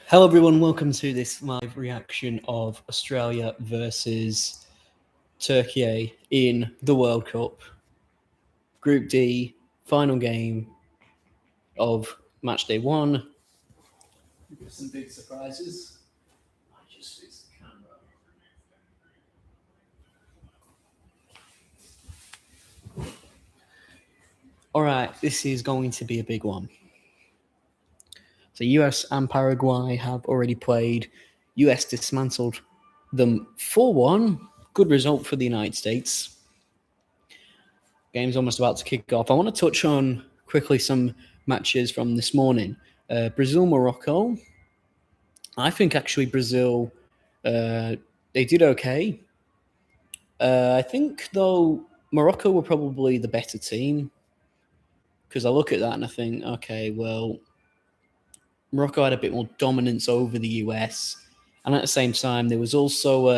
Hello, everyone. Welcome to this live reaction of Australia versus Turkey in the World Cup. Group D, final game of match day one. Some big surprises. I just fix the camera. All right, this is going to be a big one. So US and Paraguay have already played. US dismantled them 4-1. Good result for the United States. Game's almost about to kick off. I want to touch on quickly some matches from this morning. Brazil-Morocco. I think actually Brazil, they did okay. I think, though, Morocco were probably the better team because I look at that and I think, okay, well, Morocco had a bit more dominance over the US. And at the same time, there was also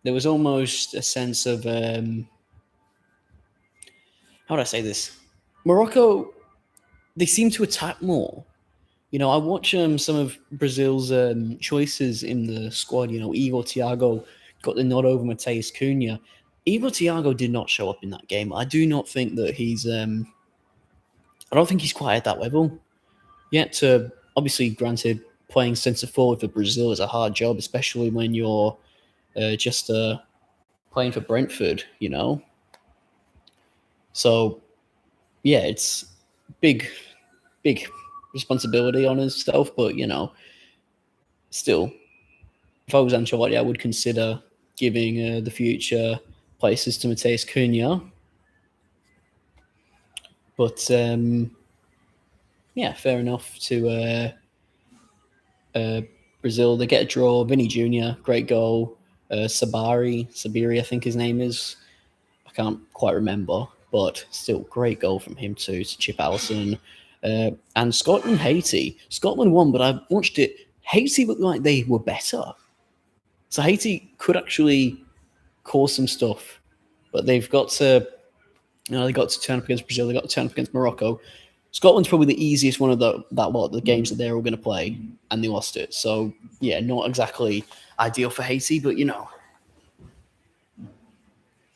there was almost a sense of how would I say this? Morocco, they seem to attack more. You know, I watch some of Brazil's choices in the squad. You know, Igor Thiago got the nod over Mateus Cunha. Igor Thiago did not show up in that game. I do not think that he's. I don't think he's quite at that level yet. Obviously, granted, playing centre forward for Brazil is a hard job, especially when you're just playing for Brentford. You know, so yeah, it's big responsibility on himself, but you know, still, if I was Ancelotti, I would consider giving the future places to Mateus Cunha. But yeah, fair enough to Brazil. They get a draw. Vinny Jr., great goal. Sabiri, I think his name is. I can't quite remember, but still, great goal from him too, to Chip Allison. And Scotland, Haiti. Scotland won, but I watched it. Haiti looked like they were better. So Haiti could actually cause some stuff, but they've got to, they got to turn up against Brazil. They got to turn up against Morocco. Scotland's probably the easiest one of that lot, the games that they're all going to play, and they lost it. So yeah, not exactly ideal for Haiti, but you know.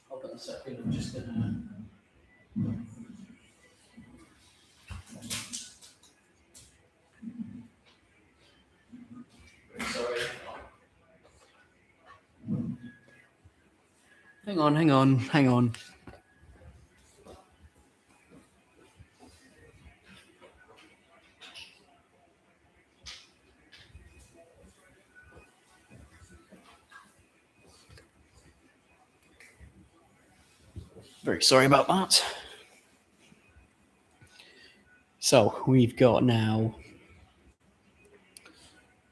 Hold on a second. I'm just gonna. Sorry. Hang on. Very sorry about that. So we've got now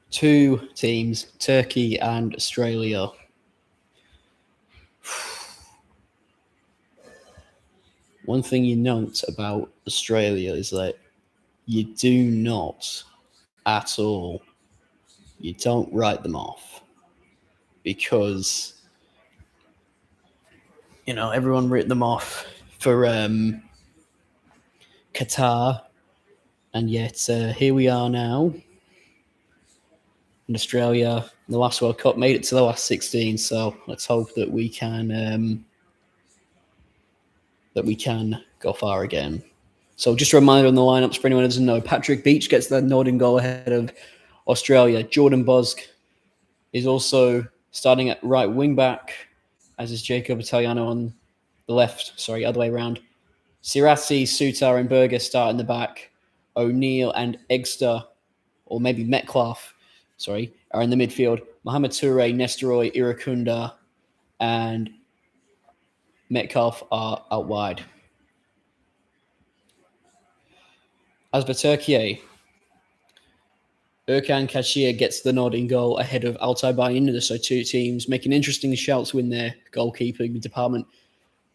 two teams, Turkey and Australia. One thing you note about Australia is that you do not at all, you don't write them off because, you know, everyone wrote them off for Qatar, and yet here we are now. And Australia, the last World Cup, made it to the last 16. So let's hope that we can go far again. So just a reminder on the lineups for anyone who doesn't know: Patrick Beach gets the Northern goal ahead of Australia. Jordan Busk is also starting at right wing back, as is Jacob Italiano on the left. Sorry, other way around. Sirati, Sutar, and Berger start in the back. O'Neill and Egster, or maybe Metcalf, are in the midfield. Mohamed Toure, Nestoroy, Irakunda, and Metcalf are out wide. As for Turkey, Erkan Kashir gets the nod in goal ahead of Altay Bayındır. So two teams making interesting shouts win their goalkeeping department.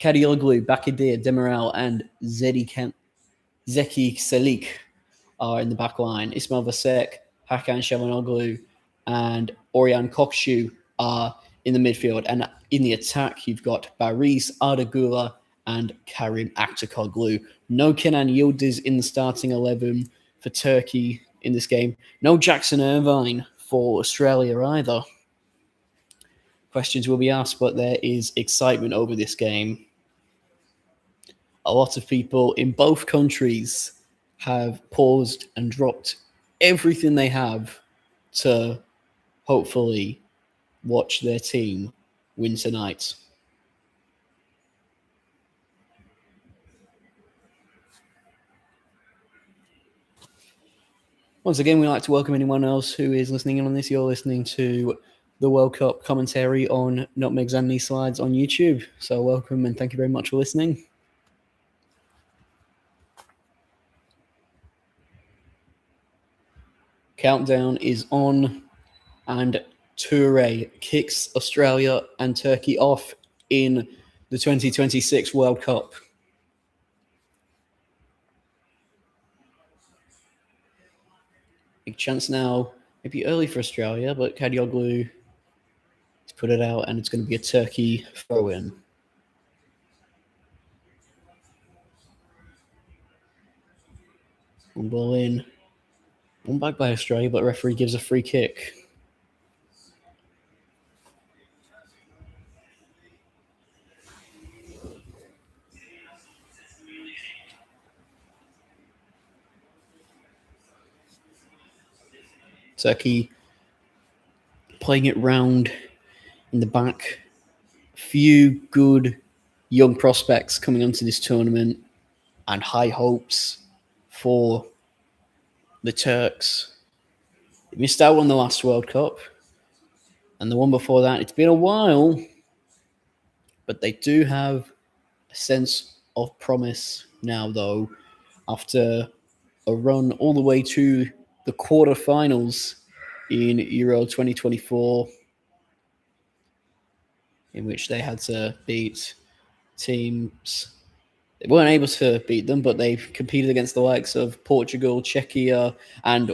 Kadioglu, Bakidir, Demiral, and Zeki Selik are in the back line. Ismail Vasek, Hakan Çalhanoğlu, and Orhan Kokshu are in the midfield. And in the attack, you've got Baris, Arda Güler, and Karim Aktürkoğlu. No Kenan Yildiz in the starting 11 for Turkey in this game. No Jackson Irvine for Australia either. Questions will be asked, but there is excitement over this game. A lot of people in both countries have paused and dropped everything they have to hopefully watch their team win tonight. Once again, we'd like to welcome anyone else who is listening in on this. You're listening to the World Cup commentary on Nutmegs and Knee Slides on YouTube. So welcome and thank you very much for listening. Countdown is on, and Toure kicks Australia and Turkey off in the 2026 World Cup. Big chance now, maybe early for Australia, but Kadioglu to put it out, and it's going to be a Turkey throw-in. One ball in, one back by Australia, but referee gives a free kick. Turkey playing it round in the back. Few good young prospects coming onto this tournament and high hopes for the Turks. They missed out on the last World Cup and the one before that. It's been a while, but they do have a sense of promise now, though, after a run all the way to the quarterfinals in Euro 2024, in which they had to beat teams. They weren't able to beat them, but they competed against the likes of Portugal, Czechia, and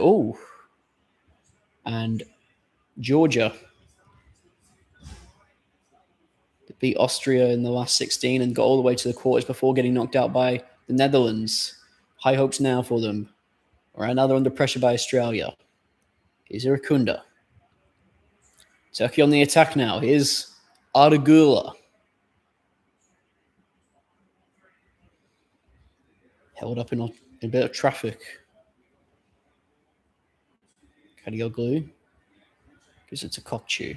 Georgia. They beat Austria in the last 16 and got all the way to the quarters before getting knocked out by the Netherlands. High hopes now for them. Right now they're under pressure by Australia. Here's Irakunda. Turkey on the attack now. Here's Ardagula. Held up in a bit of traffic. Kadioglu gives it to Kokchu.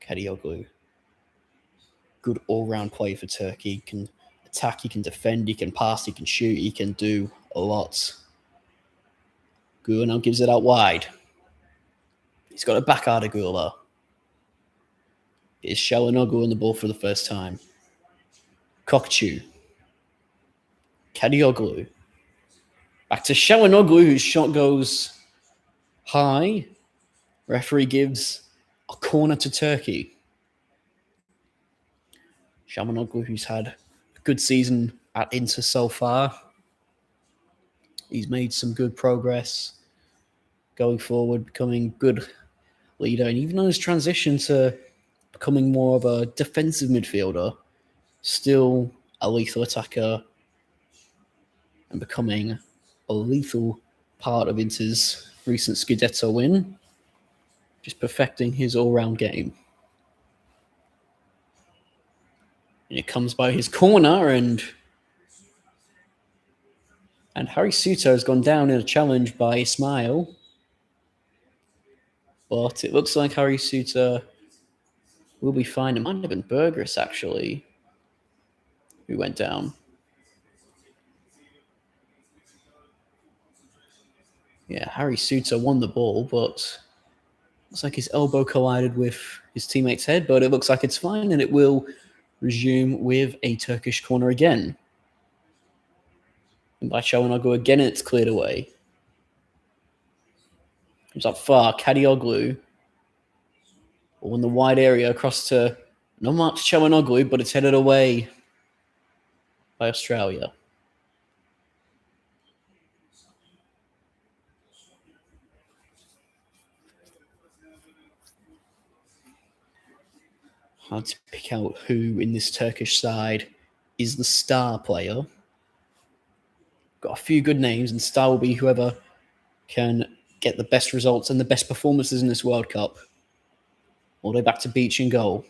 Kadioglu. Good all-round play for Turkey. He can attack, he can defend, he can pass, he can shoot, he can do a lot. Gula now gives it out wide. He's got a back Ardagula. It's Shalanoglu on the ball for the first time. Kokchu. Kadioglu. Back to Shalanoglu, whose shot goes high. Referee gives a corner to Turkey. Shalanoglu, who's had a good season at Inter so far. He's made some good progress going forward, becoming good leader, and even on his transition to becoming more of a defensive midfielder, still a lethal attacker and becoming a lethal part of Inter's recent Scudetto win, just perfecting his all-round game. And it comes by his corner, and Harry Suter has gone down in a challenge by Ismail. But it looks like Harry Suter will be fine. It might have been Burgess, actually, who went down. Yeah, Harry Suter won the ball, but looks like his elbow collided with his teammate's head, but it looks like it's fine, and it will resume with a Turkish corner again. And by Çalhanoğlu again, it's cleared away. Comes up far, Kadioglu. Ball in the wide area across to not much Çalhanoğlu, but it's headed away by Australia. Hard to pick out who in this Turkish side is the star player. Got a few good names, and star will be whoever can get the best results and the best performances in this World Cup. All the way back to Beach and goal.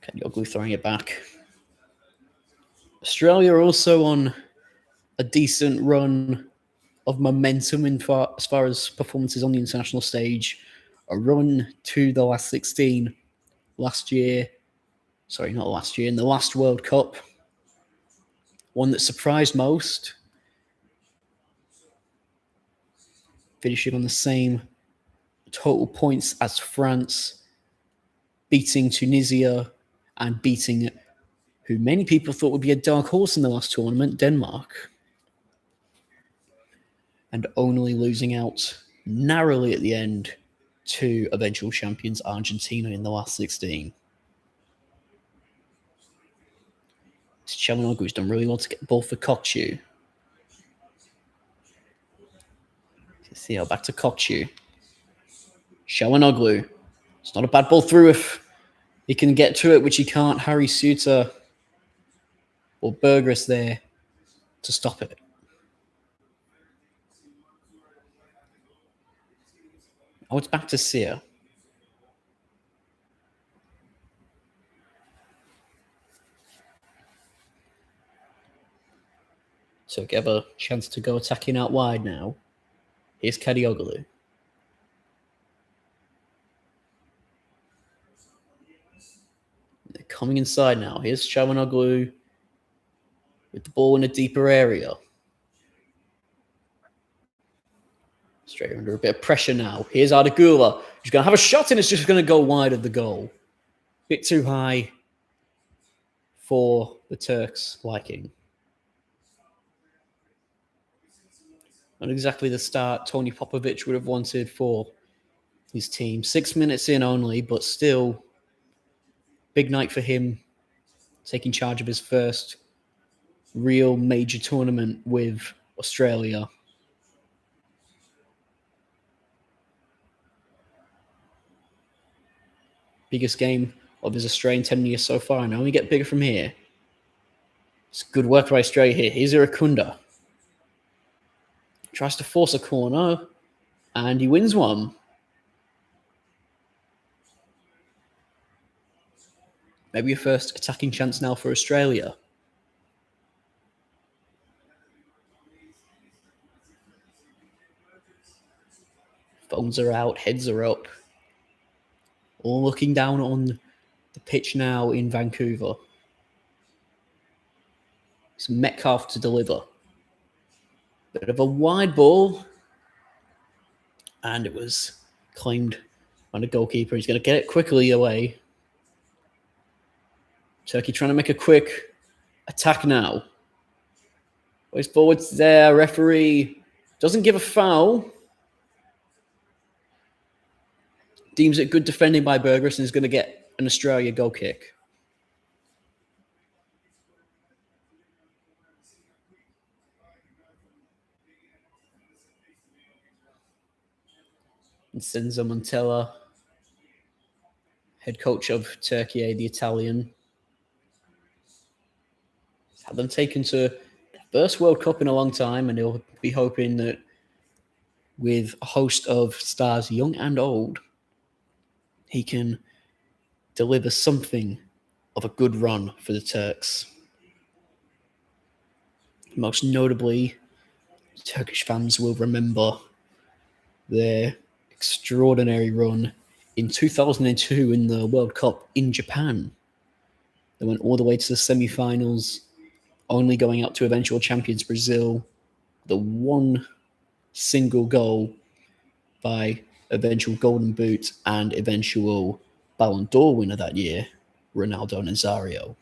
Kadioglu throwing it back. Australia are also on a decent run of momentum as far as performances on the international stage. A run to the last 16 last year. Sorry, not last year, in the last World Cup. One that surprised most. Finishing on the same total points as France, beating Tunisia and beating who many people thought would be a dark horse in the last tournament, Denmark. And only losing out narrowly at the end to eventual champions Argentina in the last 16. Çalhanoğlu's done really well to get the ball for Kokcu. See how back to Kokcu. Çalhanoğlu. It's not a bad ball through if he can get to it, which he can't. Harry Suter or Bergris there to stop it. Oh, it's back to Sear. So give a chance to go attacking out wide now. Here's Kadioglu. They're coming inside now. Here's Çalhanoğlu with the ball in a deeper area. Straight under a bit of pressure now. Here's Ardagula. He's going to have a shot and it's just going to go wide of the goal. Bit too high for the Turks' liking. Not exactly the start Tony Popovic would have wanted for his team. 6 minutes in only, but still big night for him, taking charge of his first real major tournament with Australia. Biggest game of his Australian 10 years so far, and only get bigger from here. It's good work by Australia here. Here's Irakunda. Tries to force a corner, and he wins one. Maybe a first attacking chance now for Australia. Phones are out, heads are up. All looking down on the pitch now in Vancouver. It's Metcalf to deliver. Bit of a wide ball. And it was claimed by the goalkeeper. He's going to get it quickly away. Turkey trying to make a quick attack now. Ways forwards there. Referee doesn't give a foul. Deems it good defending by Bergris and is going to get an Australia goal kick. And Senzo Montella, head coach of Turkey, the Italian, had them taken to the first World Cup in a long time, and he'll be hoping that with a host of stars, young and old, he can deliver something of a good run for the Turks. Most notably, Turkish fans will remember their extraordinary run in 2002 in the World Cup in Japan. They went all the way to the semi-finals, only going out to eventual champions Brazil. The one single goal by eventual Golden Boot and eventual Ballon d'Or winner that year, Ronaldo Nazario.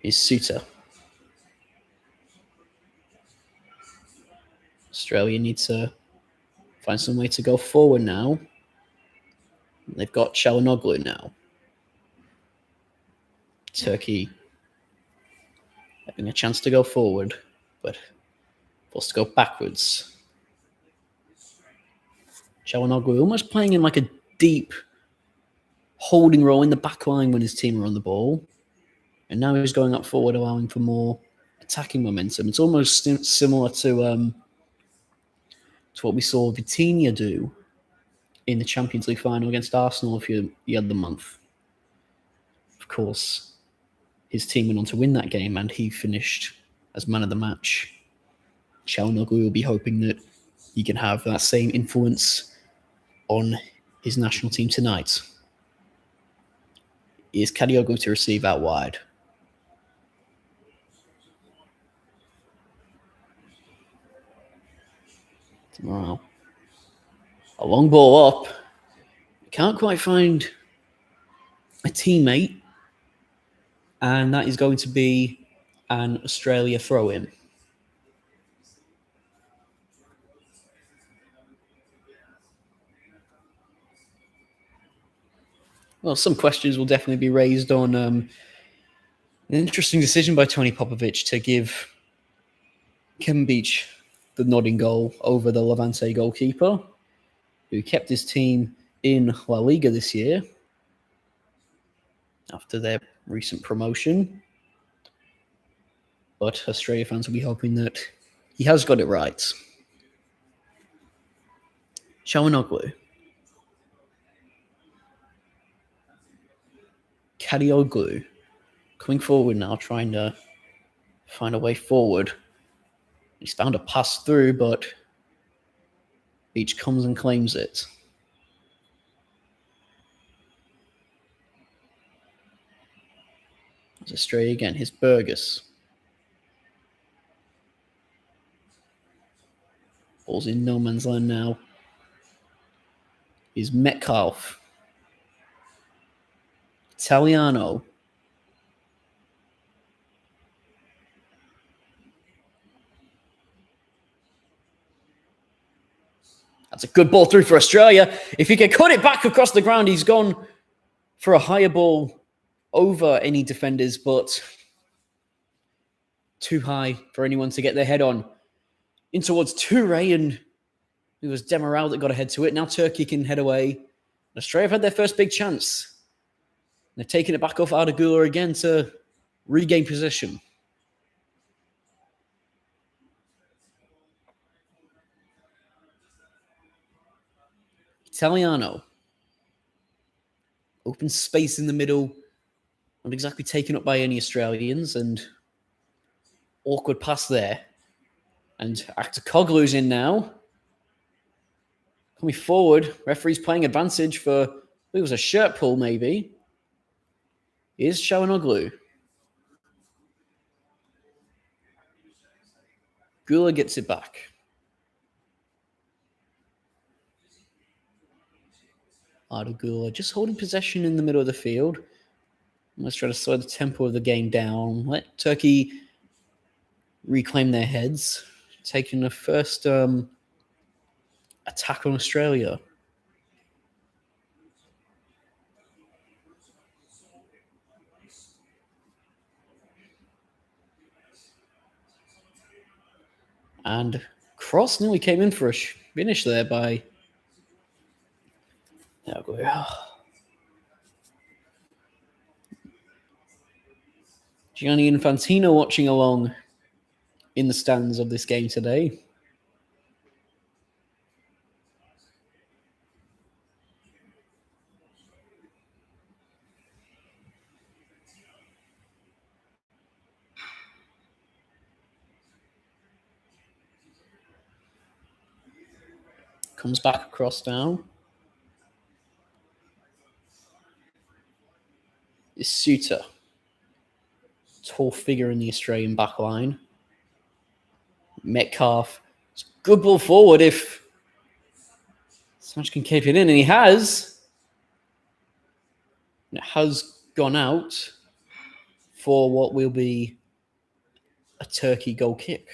Is Suter. Australia needs to find some way to go forward now. They've got Çalhanoğlu now. Turkey having a chance to go forward, but forced to go backwards. Çalhanoğlu almost playing in like a deep holding role in the back line when his team are on the ball. And now he's going up forward, allowing for more attacking momentum. It's almost similar to what we saw Vitinha do in the Champions League final against Arsenal the other month. Of course, his team went on to win that game, and he finished as man of the match. Çalhanoğlu will be hoping that he can have that same influence on his national team tonight. Is Kadioglu to receive out wide? Wow. A long ball up. Can't quite find a teammate. And that is going to be an Australia throw-in. Well, some questions will definitely be raised on an interesting decision by Tony Popovic to give Kevin Beach the nodding goal over the Levante goalkeeper, who kept his team in La Liga this year after their recent promotion. But Australia fans will be hoping that he has got it right. Çalhanoğlu. Kadioglu. Coming forward now, trying to find a way forward. He's found a pass through, but Beach comes and claims it. There's Australia again. Here's Burgess. Ball's in no man's land now. Here's Metcalf. Italiano. That's a good ball through for Australia. If he can cut it back across the ground, he's gone for a higher ball over any defenders, but too high for anyone to get their head on. In towards Toure, and it was Demiral that got ahead to it. Now Turkey can head away. Australia have had their first big chance. They're taking it back off Ardagula again to regain possession. Italiano. Open space in the middle. Not exactly taken up by any Australians, and awkward pass there. And Aktakoglu's in now. Coming forward. Referee's playing advantage for, it was a shirt pull maybe. Here's Çalhanoğlu. Gula gets it back. Ardagula just holding possession in the middle of the field. Let's try to slow the tempo of the game down. Let Turkey reclaim their heads. Taking the first attack on Australia. And cross nearly came in for a finish there by Gianni Infantino watching along in the stands of this game today. Comes back across now. Is Suter. Tall figure in the Australian back line. Metcalf. It's a good ball forward if Sanch can keep it in, and he has. And it has gone out for what will be a Turkey goal kick.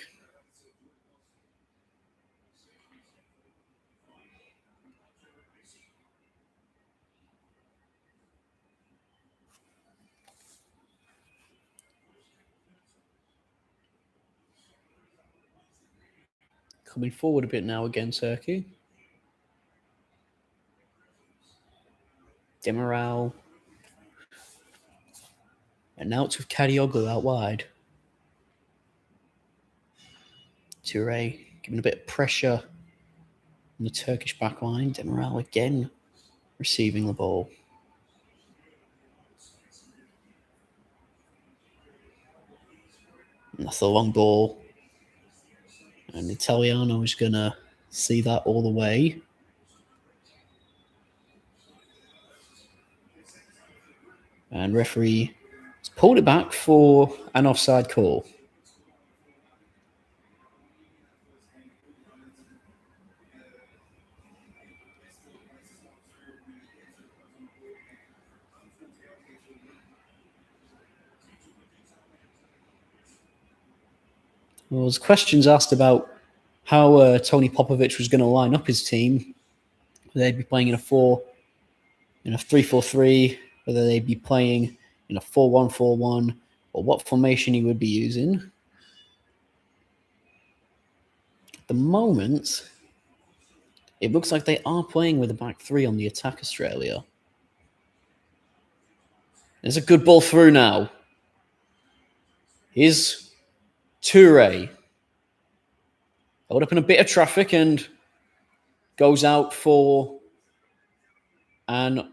Coming forward a bit now again, Turkey. Demiral. And now it's with Kadioglu out wide. Toure giving a bit of pressure on the Turkish backline. Demiral again receiving the ball. And that's the long ball. And Italiano is going to see that all the way. And referee has pulled it back for an offside call. Well, there's questions asked about how Tony Popovich was going to line up his team. Whether they'd be playing in a 3-4-3, whether they'd be playing in a 4-1-4-1, or what formation he would be using. At the moment, it looks like they are playing with a back three on the attack, Australia. There's a good ball through now. Here's Toure. Held up in a bit of traffic and goes out for an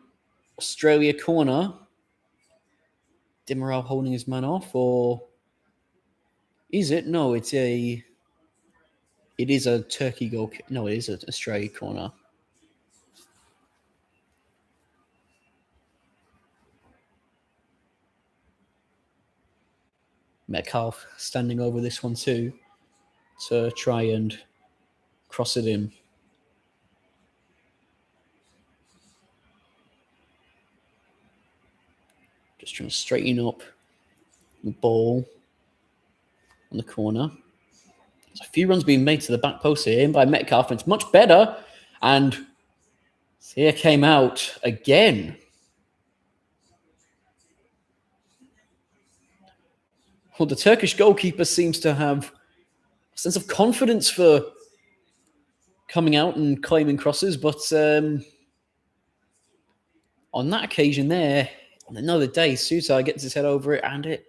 Australia corner. Demiral holding his man off, or is it? No, it is a Turkey goal. No, it is an Australia corner. Metcalf standing over this one too to try and cross it in. Just trying to straighten up the ball on the corner. There's a few runs being made to the back post here by Metcalf, and it's much better. And here came out again. Well, the Turkish goalkeeper seems to have a sense of confidence for coming out and claiming crosses, but on that occasion there, on another day, Sutai gets his head over it, and it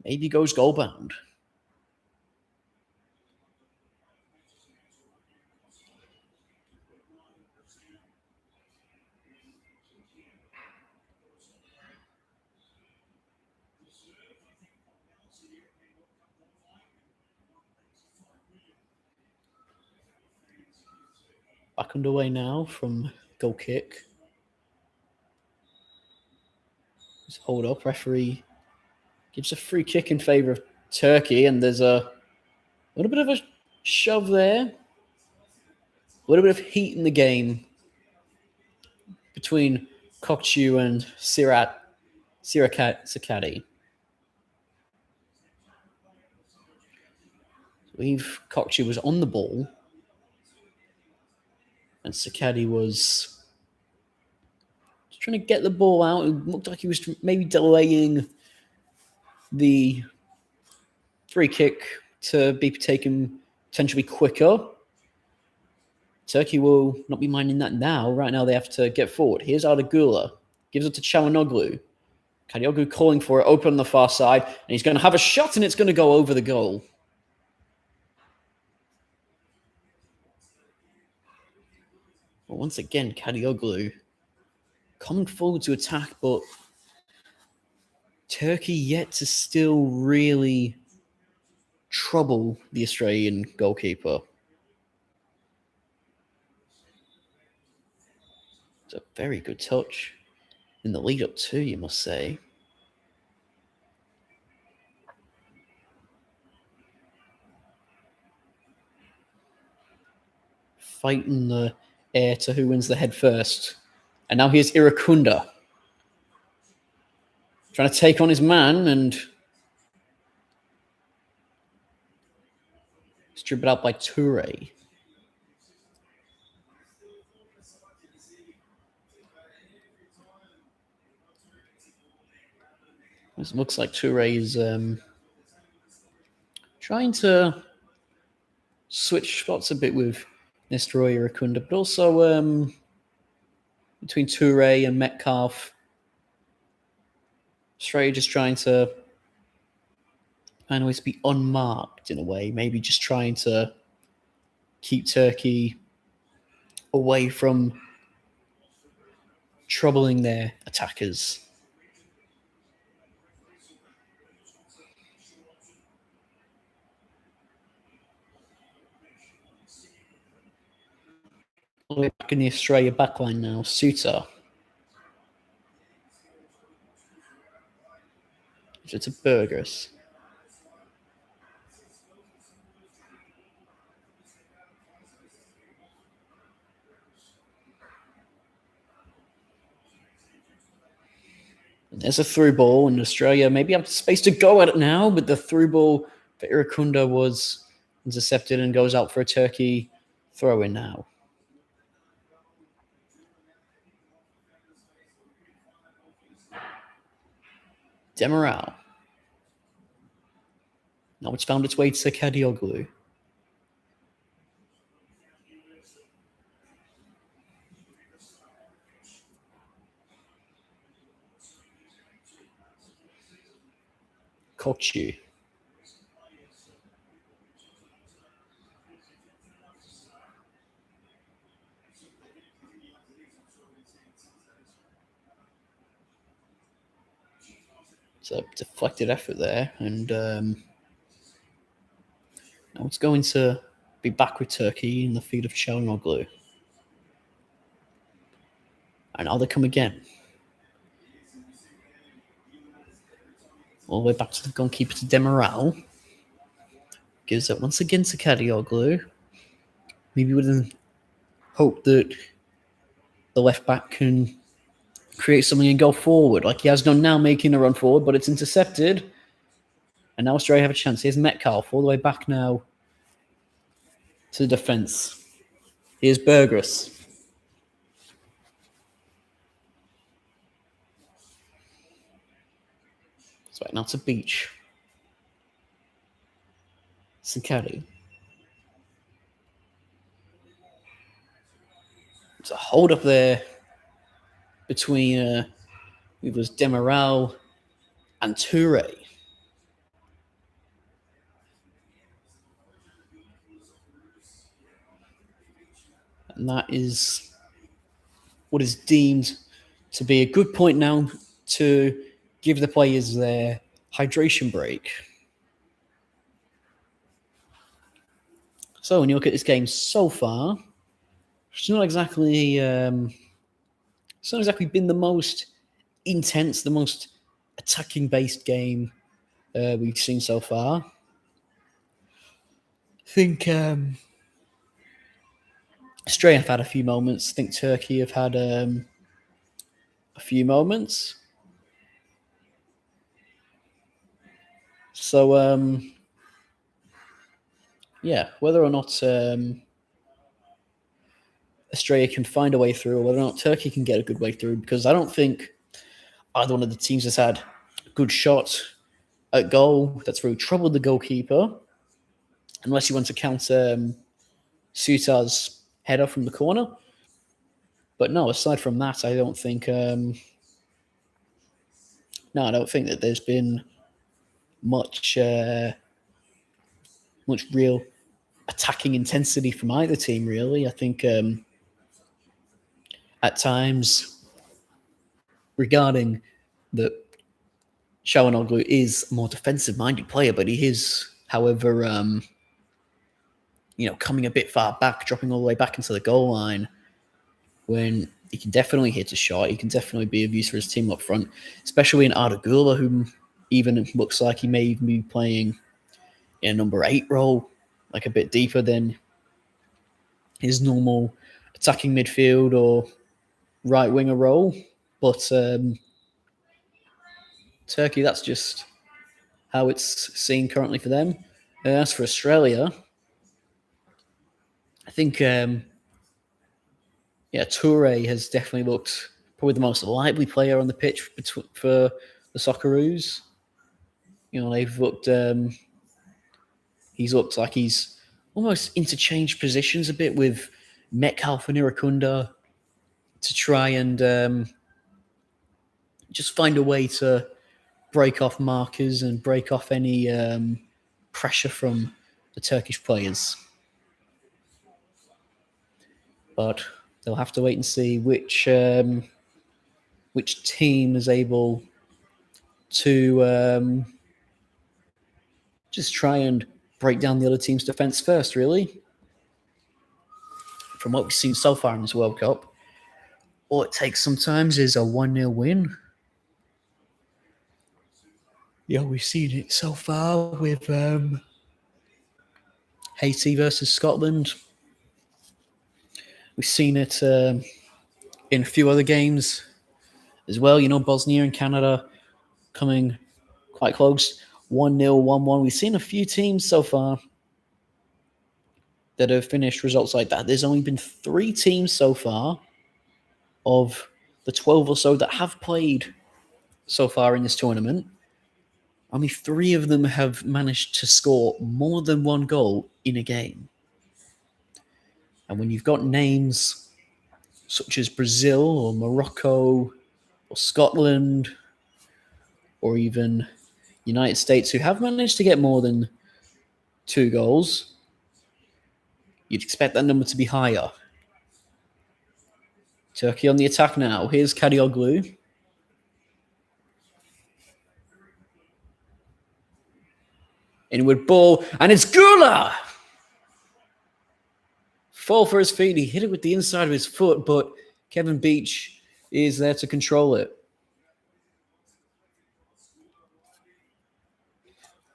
maybe goes goal-bound. Back underway now from goal kick. Just hold up. Referee gives a free kick in favour of Turkey, and there's a little bit of a shove there. A little bit of heat in the game between Kokchu and Sakati. I believe Kokchu was on the ball, and Sakati was just trying to get the ball out. It looked like he was maybe delaying the free kick to be taken potentially quicker. Turkey will not be minding that now. Right now, they have to get forward. Here's Ardagula. Gives it to Çalhanoğlu. Kadioglu calling for it, open on the far side, and he's going to have a shot, and it's going to go over the goal. But once again, Kadioglu coming forward to attack, but Turkey yet to still really trouble the Australian goalkeeper. It's a very good touch in the lead up too, you must say. Fight in the air to who wins the head first. And now here's Irakunda. Trying to take on his man, and it's dribbled out by Toure. It looks like Toure is trying to switch spots a bit with Nestroya Akunda, but also between Toure and Metcalf. Australia just trying to find ways to be unmarked in a way, maybe just trying to keep Turkey away from troubling their attackers. All the way back in the Australia backline now, Suter. It's a Burgers. There's a through ball, and Australia maybe have space to go at it now, but the through ball for Irakunda was intercepted and goes out for a Turkey throw in now. Demiral. Now it's found its way to Kadioglu. Kochi. It's a deflected effort there, and now it's going to be back with Turkey in the feet of Çalhanoğlu. And now they come again. All the way back to the goalkeeper to Demiral. Gives it once again to Kadioglu. Maybe with a hope that the left back can create something and go forward, like he has done now, making a run forward, but it's intercepted. And now Australia have a chance. Here's Metcalf all the way back now to the defence. Here's Burgers. It's back now to Beach. Sakari. It's a hold up there between it was Demiral and Toure. And that is what is deemed to be a good point now to give the players their hydration break. So when you look at this game so far, it's not exactly been the most intense, the most attacking-based game we've seen so far. I think Australia have had a few moments. I think Turkey have had a few moments. So, yeah, whether or not Australia can find a way through, or whether or not Turkey can get a good way through, because I don't think either one of the teams has had a good shot at goal that's really troubled the goalkeeper, unless you want to count Sutar's header from the corner. But no, aside from that, I don't think. I don't think that there's been much real attacking intensity from either team. Really, I think at times, regarding that, Çalhanoğlu is a more defensive-minded player, but he is, however, coming a bit far back, dropping all the way back into the goal line, when he can definitely hit a shot. He can definitely be of use for his team up front, especially in Ardagula, who even looks like he may even be playing in a number 8 role, like a bit deeper than his normal attacking midfield or right winger role. But Turkey, that's just how it's seen currently for them. As for Australia, I think Toure has definitely looked probably the most lively player on the pitch for the Socceroos. They've looked. He's looked like he's almost interchange positions a bit with Metcalf and Irakunda to try and just find a way to break off markers and break off any pressure from the Turkish players. But they'll have to wait and see which team is able to just try and break down the other team's defense first, really. From what we've seen so far in this World Cup, all it takes sometimes is a 1-0 win. Yeah, we've seen it so far with Haiti versus Scotland. We've seen it in a few other games as well. You know, Bosnia and Canada coming quite close. 1-0, 1-1. We've seen a few teams so far that have finished results like that. There's only been 3 teams so far of the 12 or so that have played so far in this tournament. Only 3 of them have managed to score more than 1 goal in a game. And when you've got names such as Brazil or Morocco or Scotland or even United States who have managed to get more than 2 goals, you'd expect that number to be higher. Turkey on the attack now. Here's Kadioglu. Inward ball, and it's Gula! Fall for his feet. He hit it with the inside of his foot, but Kevin Beach is there to control it.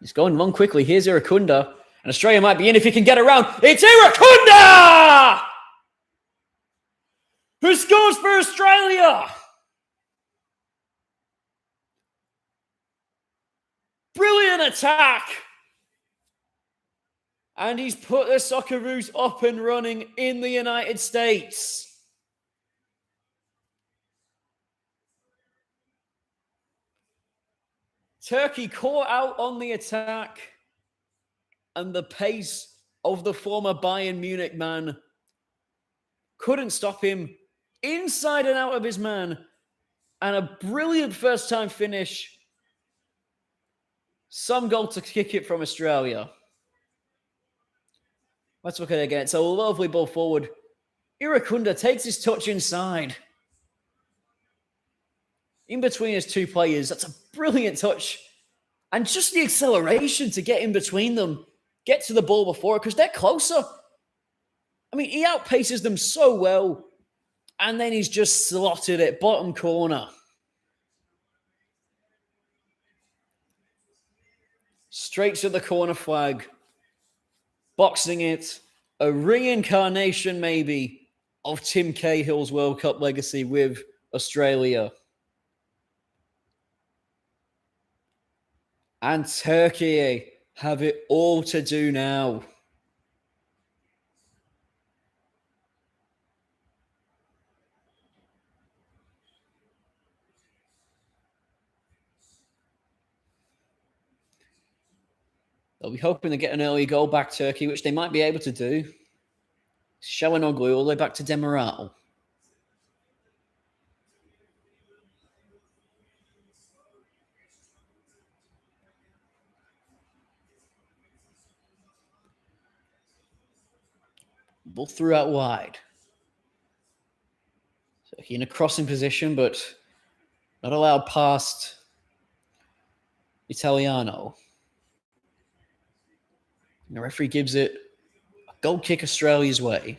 He's going long quickly. Here's Irakunda. And Australia might be in if he can get around. It's Irakunda! Who scores for Australia? Brilliant attack! And he's put the Socceroos up and running in the United States. Turkey caught out on the attack, and the pace of the former Bayern Munich man couldn't stop him inside and out of his man. And a brilliant first-time finish. Some goal to kick it from Australia. Let's look at it again. It's a lovely ball forward. Irakunda takes his touch inside. In between his 2 players. That's a brilliant touch. And just the acceleration to get in between them. Get to the ball before it, because they're closer. I mean, he outpaces them so well. And then he's just slotted it, bottom corner. Straight to the corner flag. Boxing it. A reincarnation, maybe, of Tim Cahill's World Cup legacy with Australia. And Turkey have it all to do now. They'll be hoping to get an early goal back, Turkey, which they might be able to do. Shalanoglu all the way back to Demiral. Ball threw out wide. Turkey in a crossing position, but not allowed past Italiano. And the referee gives it a goal kick Australia's way.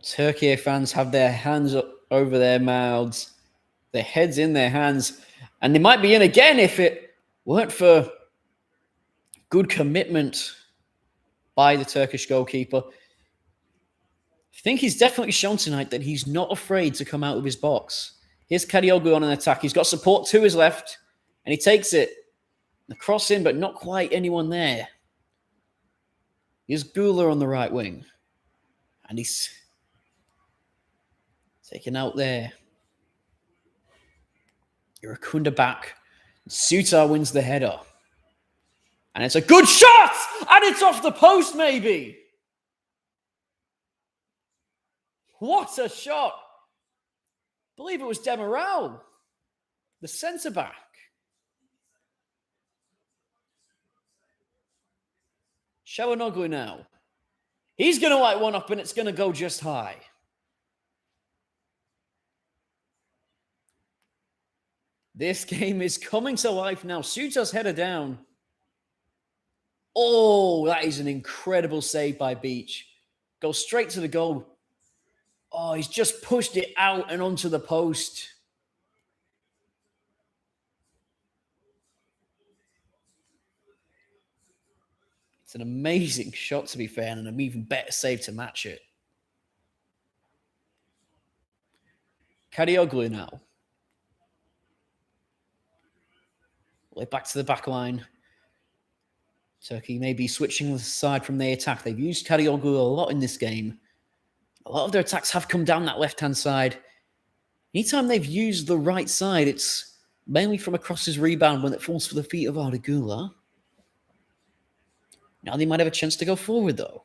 Turkey fans have their hands up over their mouths, their heads in their hands, and they might be in again if it weren't for good commitment by the Turkish goalkeeper. I think he's definitely shown tonight that he's not afraid to come out of his box. Here's Kadioglu on an attack. He's got support to his left, and he takes it. The cross in, but not quite anyone there. Here's Gula on the right wing. And he's Taken out there. Irakunda back. Sutar wins the header. And it's a good shot! And it's off the post, maybe! What a shot! I believe it was Demiral, the centre-back. Shawanoglu now. He's going to light one up and it's going to go just high. This game is coming to life now. Sutar's header down. Oh, that is an incredible save by Beach. Goes straight to the goal. Oh, he's just pushed it out and onto the post. It's an amazing shot, to be fair, and an even better save to match it. Kadioglu now. Back to the back line. Turkey may be switching the side from their attack. They've used Kadioglu a lot in this game. A lot of their attacks have come down that left-hand side. Anytime they've used the right side, it's mainly from across his rebound when it falls for the feet of Ardagula. Now they might have a chance to go forward, though.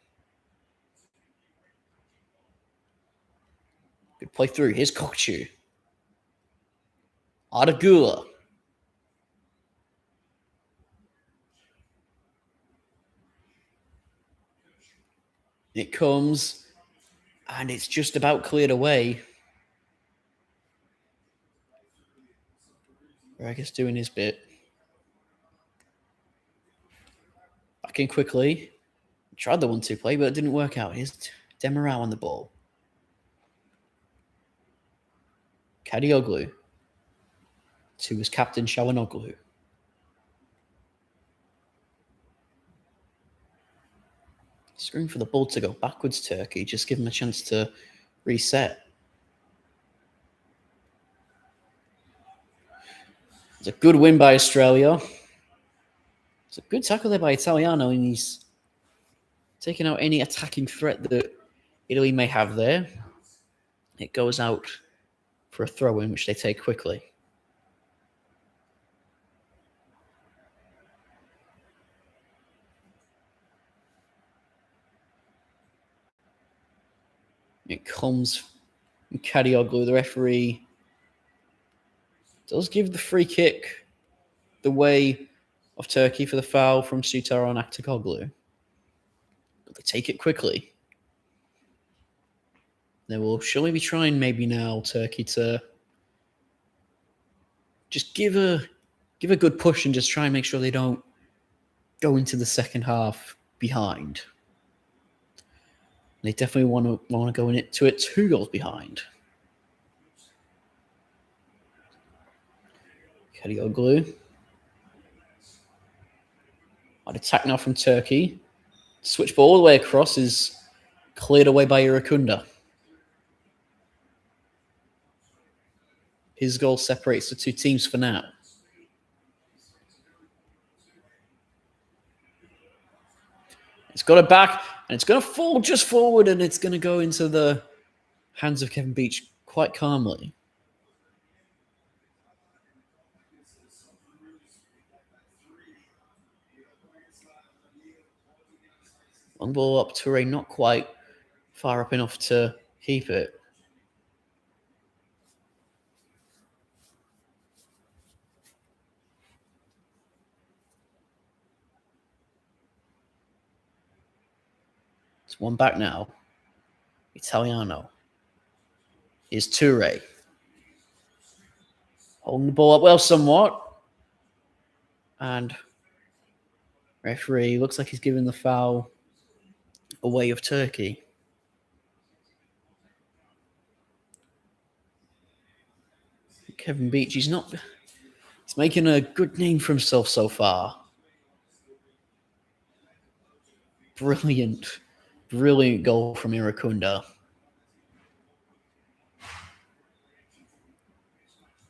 Good play through. Here's Kokchu. Ardagula. It comes, and it's just about cleared away. Ragus doing his bit. Back in quickly. Tried the 1-2 play, but it didn't work out. Here's Demiral on the ball. Kadioglu. To his captain, Shawanoglu. Screwing for the ball to go backwards, Turkey. Just give him a chance to reset. It's a good win by Australia. It's a good tackle there by Italiano, and he's taking out any attacking threat that Italy may have there. It goes out for a throw-in, which they take quickly. It comes from Kadioglu. The referee does give the free kick the way of Turkey for the foul from Sutar on Aktakoglu. But they take it quickly. They will surely be trying maybe now, Turkey, to just give a good push and just try and make sure they don't go into the second half behind. They definitely want to go into it 2 goals behind. Kadioglu. An attack now from Turkey. Switch ball all the way across is cleared away by Irakunda. His goal separates the 2 teams for now. It's got it back, and it's going to fall just forward, and it's going to go into the hands of Kevin Beach quite calmly. Long ball up, Toure not quite far up enough to keep it. It's one back now. Italiano. Here's Toure. Holding the ball up well somewhat. And referee looks like he's giving the foul away of Turkey. Kevin Beach, he's making a good name for himself so far. Brilliant goal from Irakunda.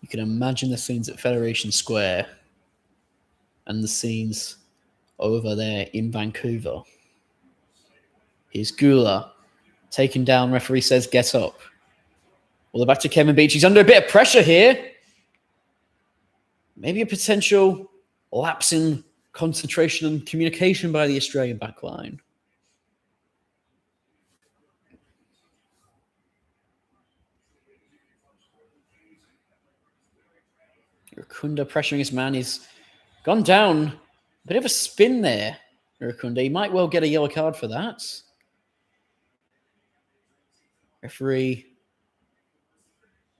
You can imagine the scenes at Federation Square and the scenes over there in Vancouver. Here's Gula taken down. Referee says, get up. Well, back to Kevin Beach. He's under a bit of pressure here. Maybe a potential lapse in concentration and communication by the Australian backline. Irakunda pressuring his man. He's gone down. A bit of a spin there, Irakunda. He might well get a yellow card for that. Referee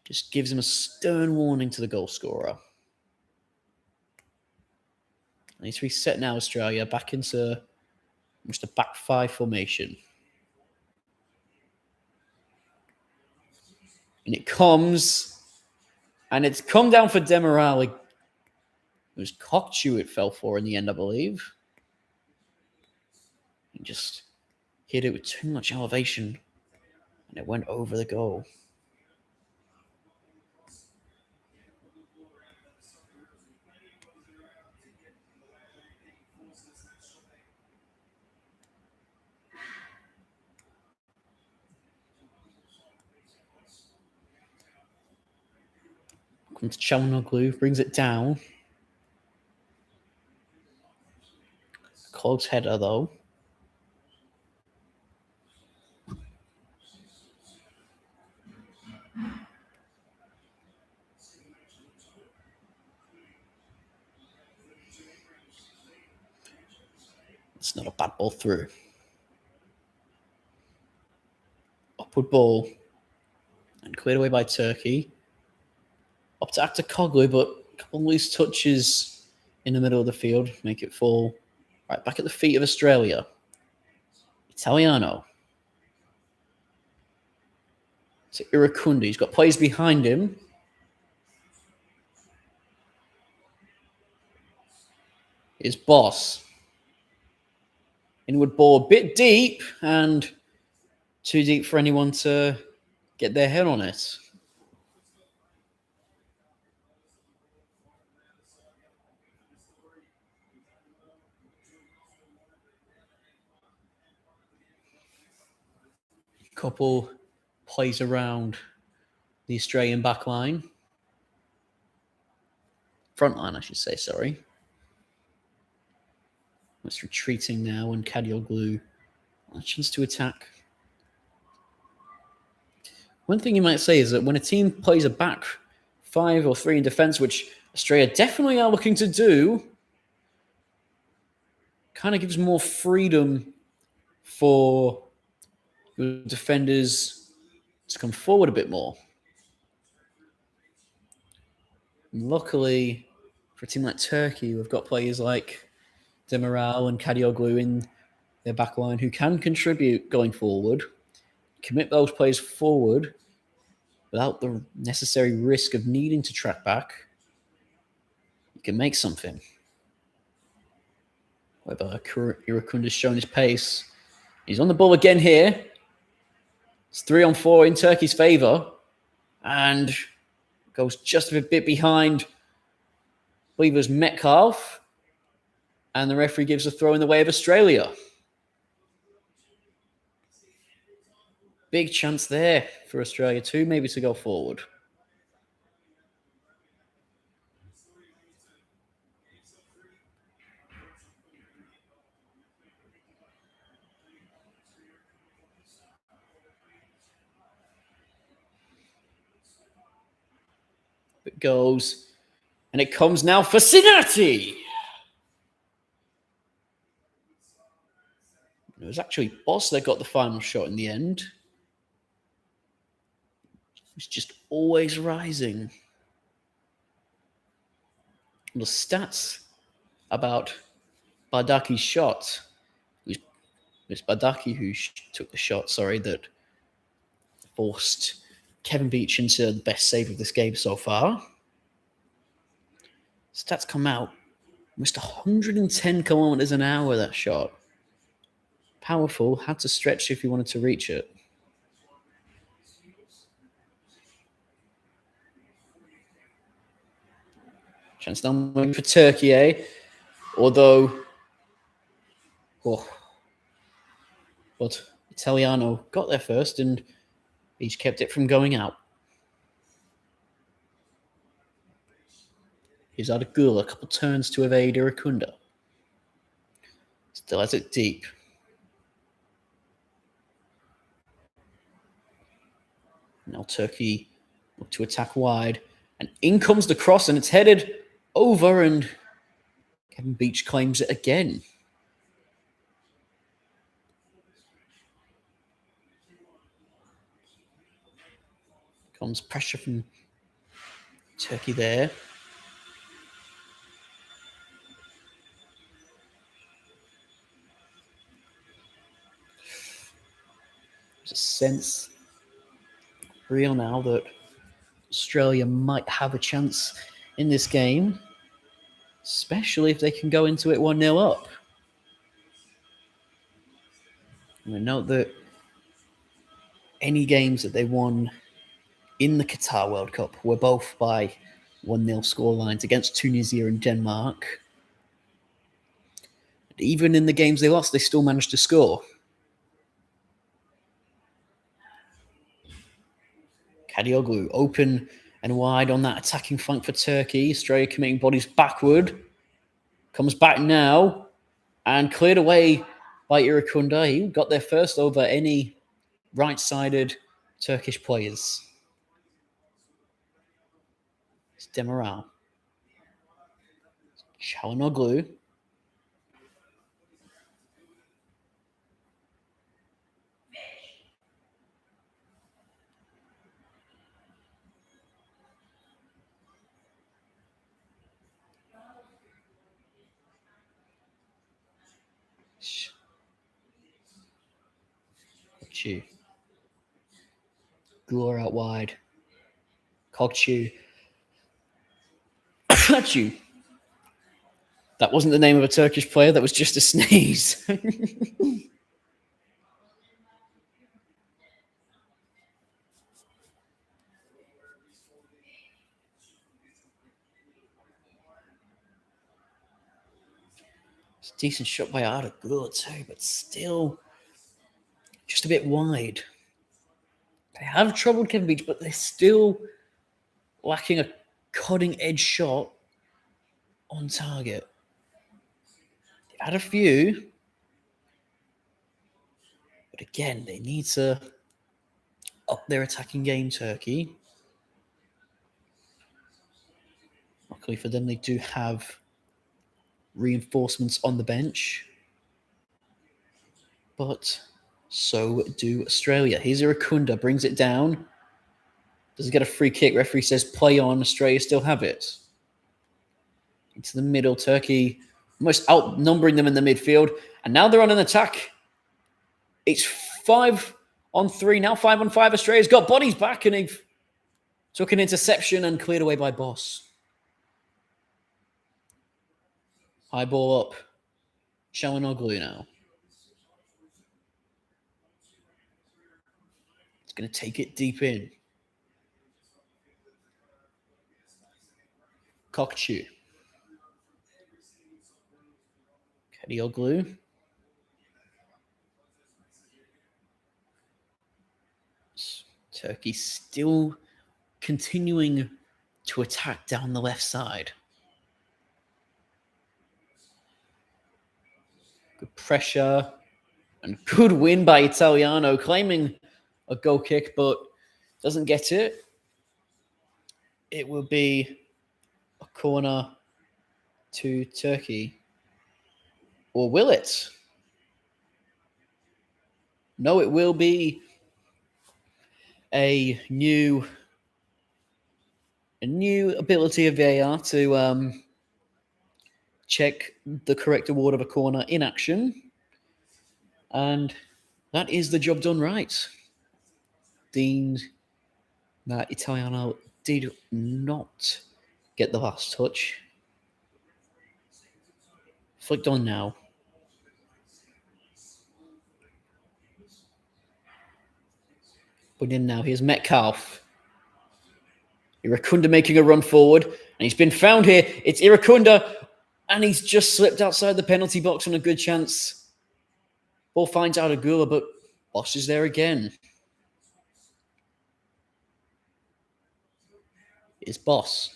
just gives him a stern warning to the goal scorer. Needs to reset now, Australia, back into just a back five formation. And it comes, and it's come down for Demiral. It was Kokchu it fell for in the end, I believe. He just hit it with too much elevation, and it went over the goal. Comes Çalhanoğlu, brings it down. Close header, though. It's not a bad ball through. Upward ball. And cleared away by Turkey. Up to Aktakoglu, but a couple of loose touches in the middle of the field make it fall right back at the feet of Australia. Italiano. To Irakunda. He's got players behind him. His boss. Inward ball a bit deep and too deep for anyone to get their head on it. Couple plays around the Australian backline. Front line, I should say, sorry. It's retreating now, and Çalhanoğlu a chance to attack. One thing you might say is that when a team plays a back 5 or 3 in defense, which Australia definitely are looking to do, kind of gives more freedom for your defenders to come forward a bit more. And luckily, for a team like Turkey, we've got players like Demiral and Çalhanoğlu in their backline who can contribute going forward, commit those players forward without the necessary risk of needing to track back. You can make something. Whether Irakunda's shown his pace. He's on the ball again here. It's 3-on-4 in Turkey's favour. And goes just a bit behind, I believe it was Metcalf. And the referee gives a throw in the way of Australia. Big chance there for Australia too, maybe to go forward. It goes, and it comes now for Sinati. It was actually Boss that got the final shot in the end. It's just always rising. The stats about Bardaki's shot. It was Bardaki who took the shot, that forced Kevin Beach into the best save of this game so far. Stats come out. Almost 110 kilometers an hour, that shot. Powerful, had to stretch if he wanted to reach it. Chance down for Turkey, eh? Although, but Italiano got there first and Beach kept it from going out. Here's Adagula, a couple turns to evade Irakunda. Still has it deep. Now Turkey look to attack wide. And in comes the cross, and it's headed over, and Kevin Beach claims it again. Comes pressure from Turkey there. There's a sense real now that Australia might have a chance in this game, especially if they can go into it 1-0 up. And I note that any games that they won in the Qatar World Cup were both by 1-0 scorelines against Tunisia and Denmark. But even in the games they lost, they still managed to score. Kadioglu open and wide on that attacking flank for Turkey. Australia committing bodies backward. Comes back now and cleared away by Irakunda. He got there first over any right-sided Turkish players. It's Demiral. Çalhanoğlu. Kokçu. Gula out wide. Kokçu. Kokçu. That wasn't the name of a Turkish player. That was just a sneeze. It's a decent shot by Adagula too, but still just a bit wide. They have troubled Kevin Beach, but they're still lacking a cutting-edge shot on target. They've had a few, but again, they need to up their attacking game, Turkey. Luckily for them, they do have reinforcements on the bench. But so do Australia. Here's Irakunda, brings it down. Does he get a free kick? Referee says play on. Australia still have it. Into the middle. Turkey almost outnumbering them in the midfield. And now they're on an attack. It's 5-on-3. Now 5-on-5. Australia's got bodies back, and they've took an interception and cleared away by Boss. High ball up. Çalhanoğlu now. It's going to take it deep in. Kokçu. Kadioglu. Turkey still continuing to attack down the left side. Good pressure and good win by Italiano, claiming a goal kick, but doesn't get it. It will be a corner to Turkey. Or will it? No, it will be a new ability of VAR to check the correct award of a corner in action. And that is the job done right. Deemed that Italiano did not get the last touch. Flicked on now. Put in now. Here's Metcalf. Irakunda making a run forward. And he's been found here. It's Irakunda. And he's just slipped outside the penalty box on a good chance. Ball finds Adagula, but Boss is there again. It's Boss.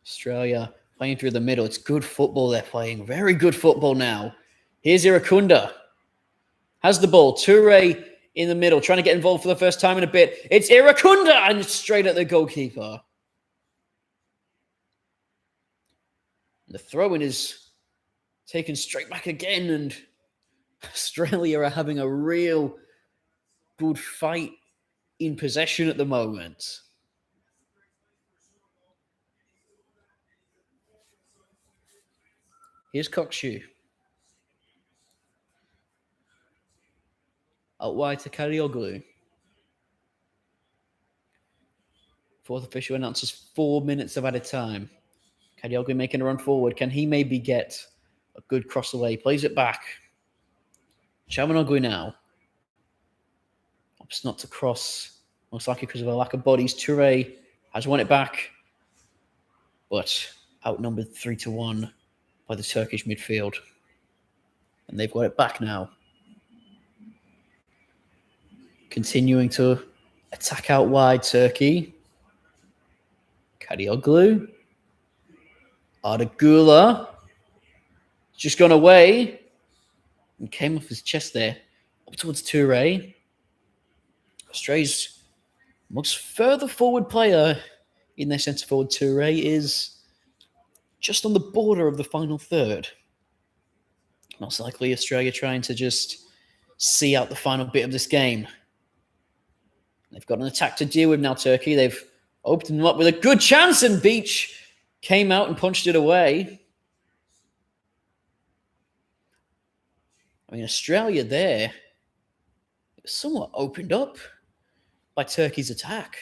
Australia playing through the middle. It's good football they're playing. Very good football now. Here's Irakunda. Has the ball. Toure in the middle, trying to get involved for the first time in a bit. It's Irakunda, and it's straight at the goalkeeper. The throw-in is taken straight back again, and Australia are having a real good fight in possession at the moment. Here's Kokshu. Out wide to Karioglu. Fourth official announces 4 minutes of added time. Karioglu making a run forward. Can he maybe get a good cross away? Plays it back. Chamanoglu now. Opts not to cross. Most likely because of a lack of bodies. Toure has won it back, but outnumbered 3-1 by the Turkish midfield. And they've got it back now. Continuing to attack out wide, Turkey. Kadioglu. Ardagula. Just gone away. And came off his chest there. Up towards Toure. Australia's most further forward player in their centre forward, Toure, is just on the border of the final third. Most likely Australia trying to just see out the final bit of this game. They've got an attack to deal with now, Turkey. They've opened them up with a good chance, and Beach came out and punched it away. I mean, Australia there somewhat opened up by Turkey's attack.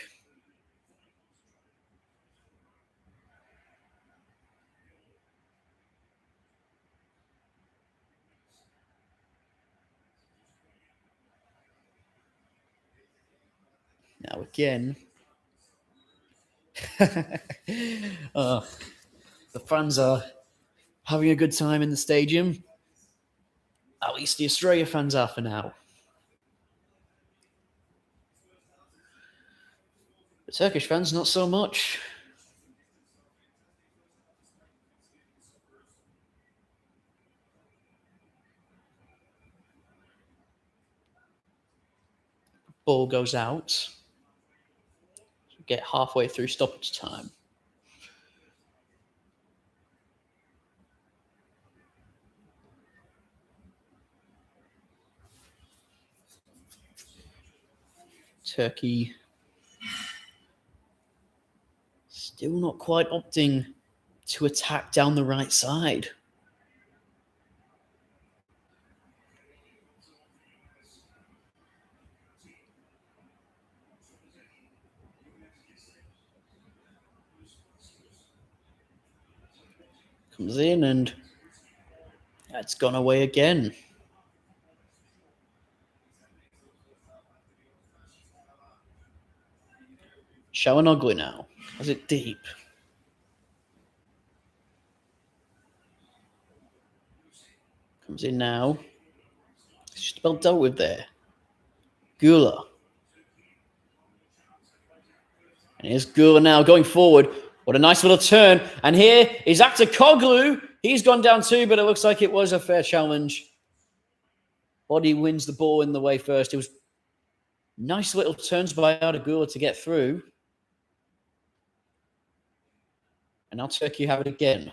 Now again, the fans are having a good time in the stadium. At least the Australia fans are for now. The Turkish fans, not so much. Ball goes out. Get halfway through stoppage time. Turkey still not quite opting to attack down the right side. Comes in and it's gone away again. Shawanoglu now. Has it deep. Comes in now. It's just about dealt with there. Gula. And here's Gula now going forward. What a nice little turn. And here is Aktakoglu. He's gone down too, but it looks like it was a fair challenge. Body wins the ball in the way first. It was nice little turns by Ardagula to get through. And now Turkey have it again.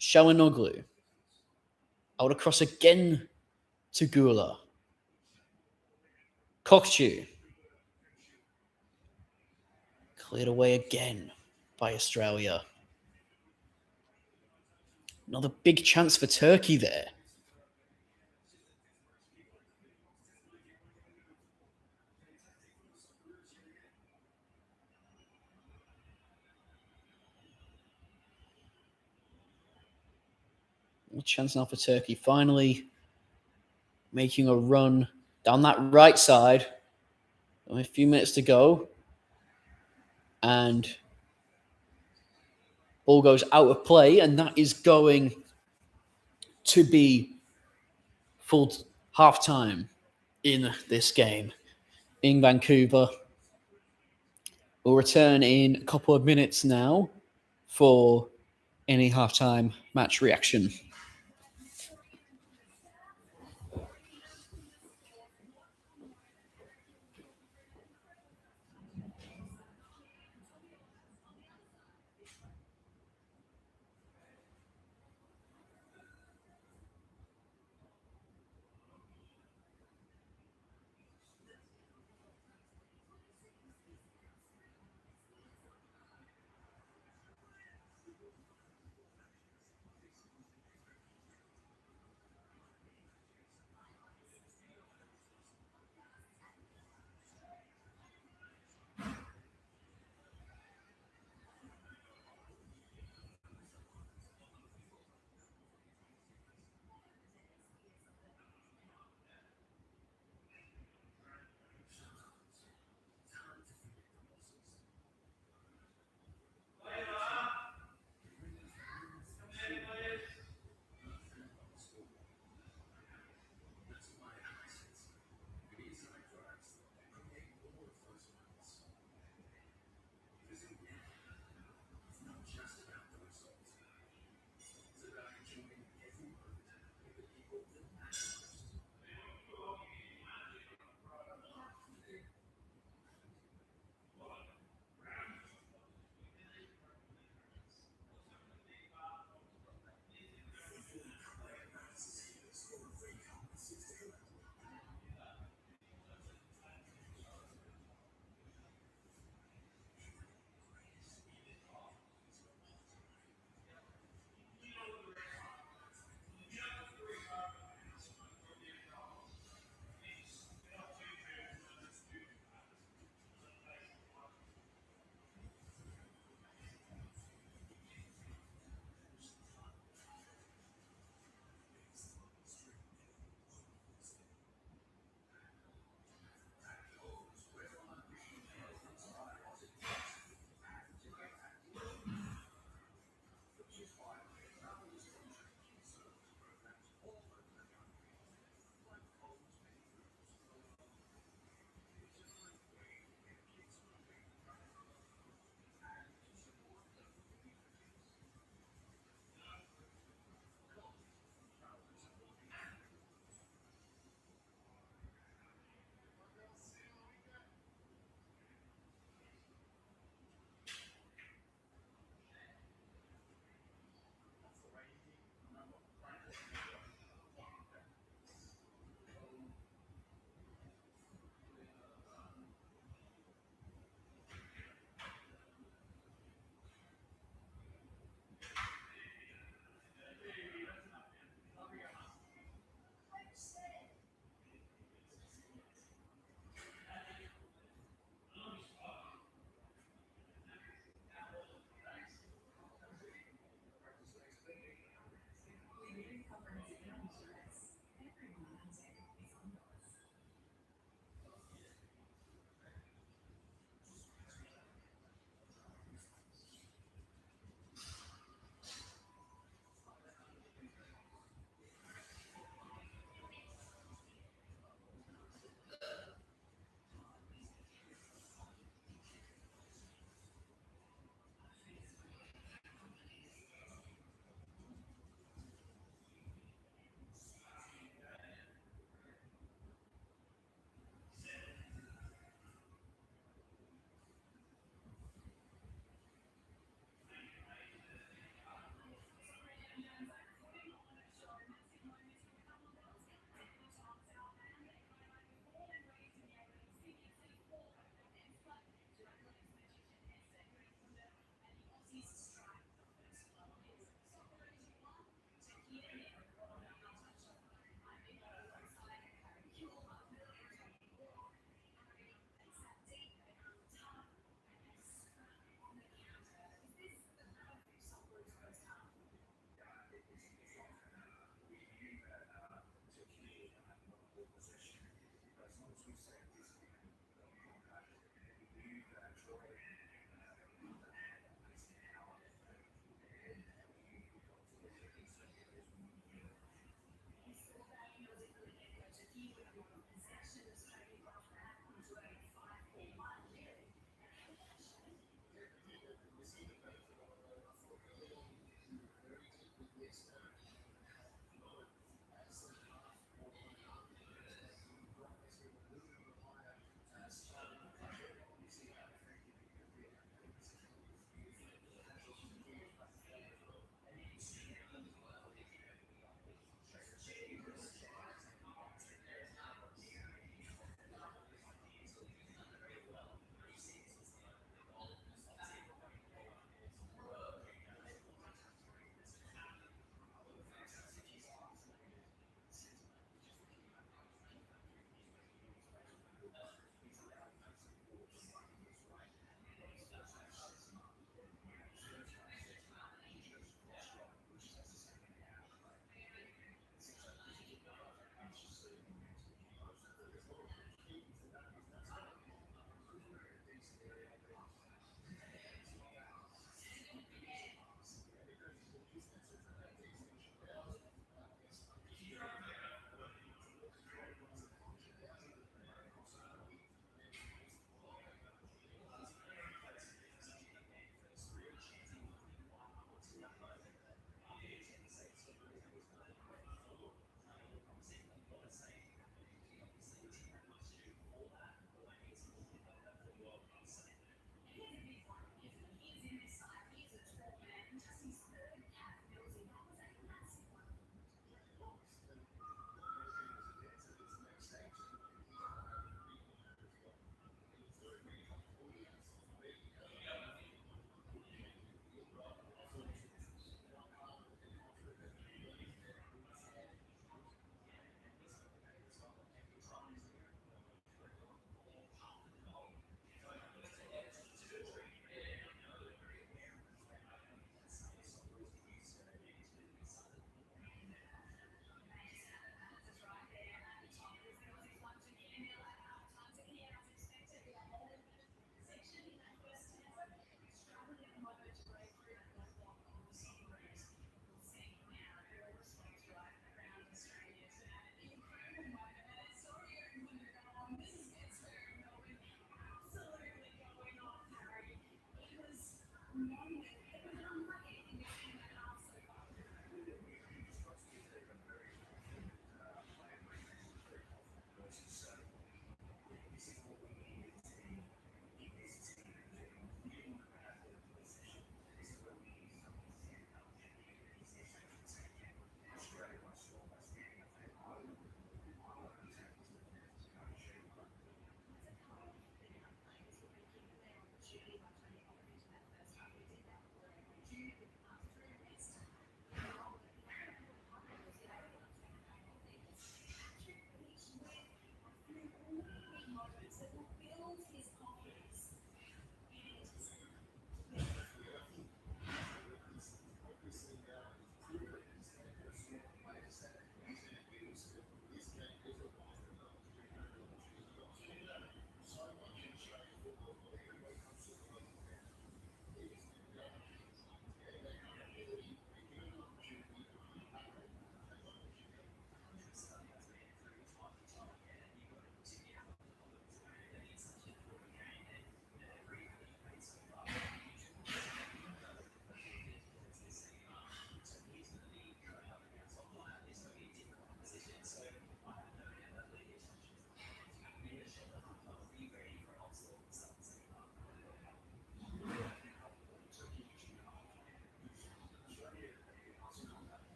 Shawanoglu. Out across again to Gula. Kokchu. Cleared away again by Australia. Another big chance for Turkey there. A chance now for Turkey. Finally making a run down that right side. Only a few minutes to go. And ball goes out of play, and that is going to be full half-time in this game in Vancouver. We'll return in a couple of minutes now for any halftime match reaction.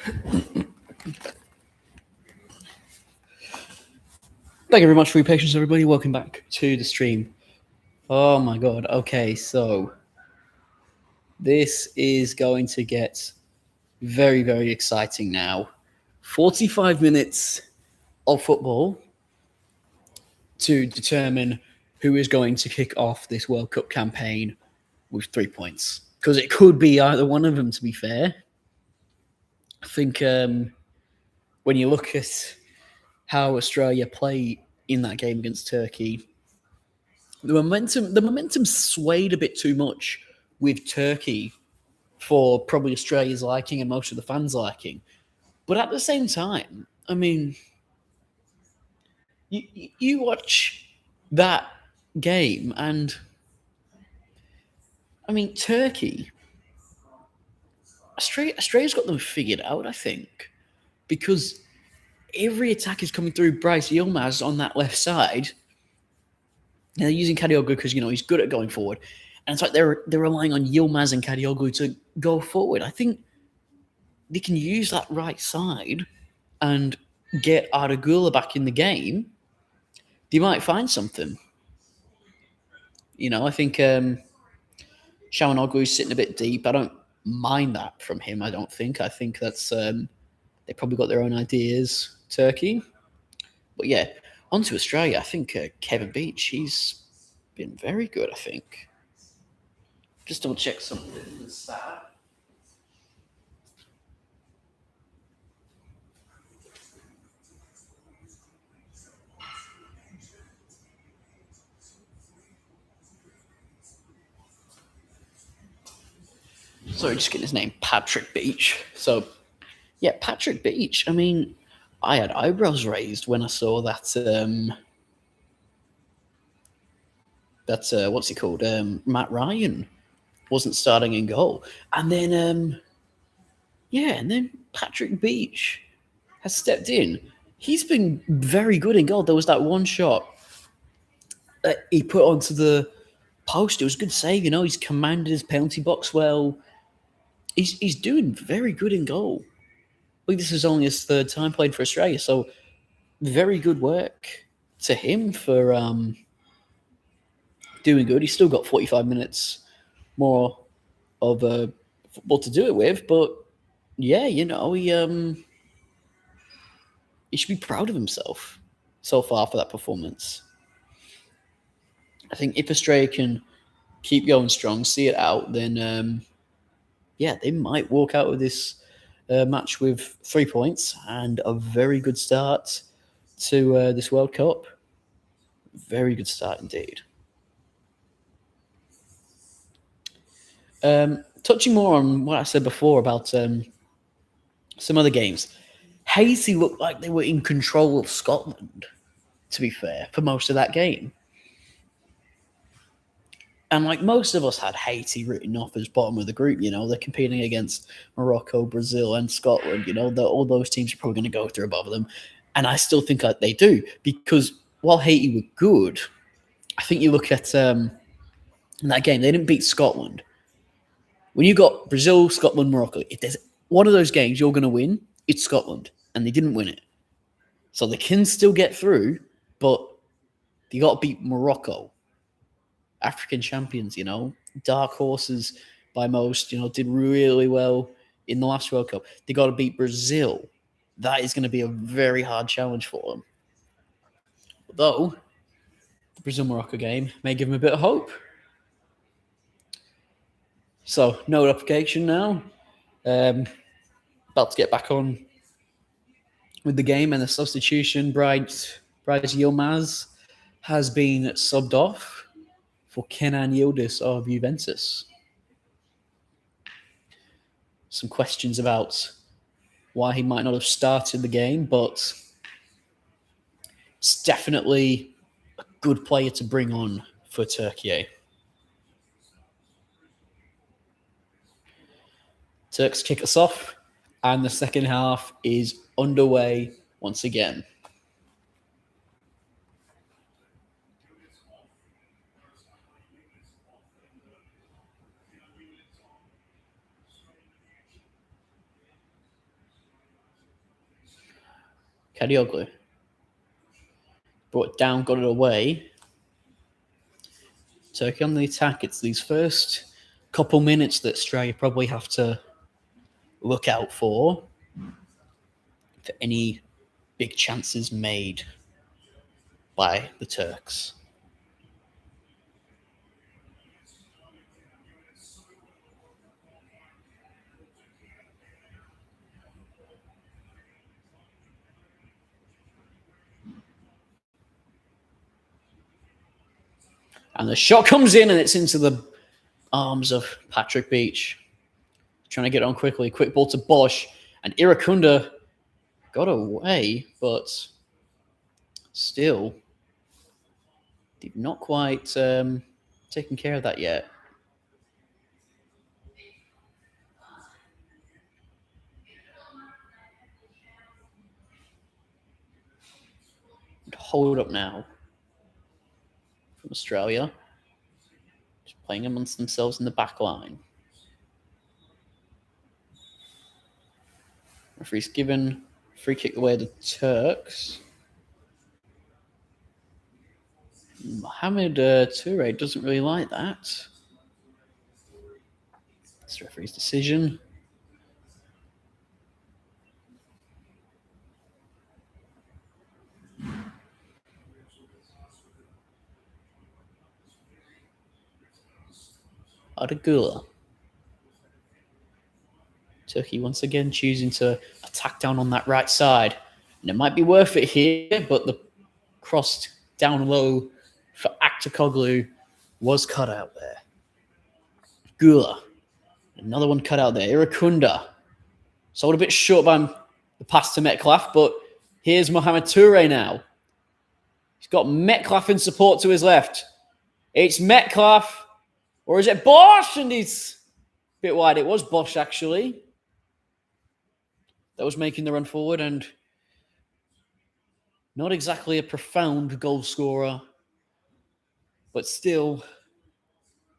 Thank you very much for your patience, everybody. Welcome back to the stream. Oh my god. Okay, so this is going to get very, very exciting now. 45 minutes of football to determine who is going to kick off this World Cup campaign with 3 points. Because it could be either one of them, to be fair. I think when you look at how Australia play in that game against Turkey, the momentum swayed a bit too much with Turkey for probably Australia's liking and most of the fans' liking. But at the same time, I mean, you watch that game, and I mean, Turkey, Australia's got them figured out, I think, because every attack is coming through Bryce Yilmaz on that left side. And they're using Kadioglu because he's good at going forward, and it's like they're relying on Yilmaz and Kadioglu to go forward. I think they can use that right side and get Ardagula back in the game. They might find something. I think Shamanoglu's sitting a bit deep. I don't mind that from him. I don't think. I think that's they probably got their own ideas. Turkey, but yeah, on to Australia. I think Kevin Beach. He's been very good. I think. Just double check something. Sorry, just getting his name, Patrick Beach. So, yeah, Patrick Beach. I mean, I had eyebrows raised when I saw that. That's what's he called? Matt Ryan wasn't starting in goal, and then Patrick Beach has stepped in. He's been very good in goal. There was that one shot that he put onto the post. It was a good save. He's commanded his penalty box well. He's doing very good in goal. I think this is only his third time playing for Australia, so very good work to him for doing good. He's still got 45 minutes more of football to do it with, but yeah, he should be proud of himself so far for that performance. I think if Australia can keep going strong, see it out, then they might walk out of this match with 3 points and a very good start to this World Cup. Very good start indeed. Touching more on what I said before about some other games, Haiti looked like they were in control of Scotland, to be fair, for most of that game. And like most of us had Haiti written off as bottom of the group, they're competing against Morocco, Brazil, and Scotland. All those teams are probably going to go through above them. And I still think that they do, because while Haiti were good, I think you look at in that game, they didn't beat Scotland. When you got Brazil, Scotland, Morocco, if there's one of those games you're going to win, it's Scotland. And they didn't win it. So they can still get through, but you got to beat Morocco. African champions, dark horses by most, did really well in the last World Cup. They got to beat Brazil. That is going to be a very hard challenge for them. Though, the Brazil-Morocco game may give them a bit of hope. So, no application now. About to get back on with the game, and the substitution, Bryce Yilmaz has been subbed off for Kenan Yildiz of Juventus. Some questions about why he might not have started the game, but it's definitely a good player to bring on for Turkey. Turks kick us off, and the second half is underway once again. Kadioglu brought it down, got it away. Turkey on the attack. It's these first couple minutes that Australia probably have to look out for any big chances made by the Turks. And the shot comes in, and it's into the arms of Patrick Beach. Trying to get on quickly. Quick ball to Bosch. And Irakunda got away, but still did not quite taken care of that yet. Hold up now from Australia. Just playing amongst themselves in the back line. Referee's given free kick away to the Turks. Mohamed Toure doesn't really like that. It's the referee's decision. Adagula. Turkey once again choosing to attack down on that right side. And it might be worth it here, but the cross down low for Aktakoglu was cut out there. Gula. Another one cut out there. Irakunda. Sold a bit short by the pass to Metcalf, but here's Mohamed Toure now. He's got Metcalf in support to his left. It's Metcalf, or is it Bosch? And he's a bit wide. It was Bosch, actually. That was making the run forward, and not exactly a profound goal scorer, but still,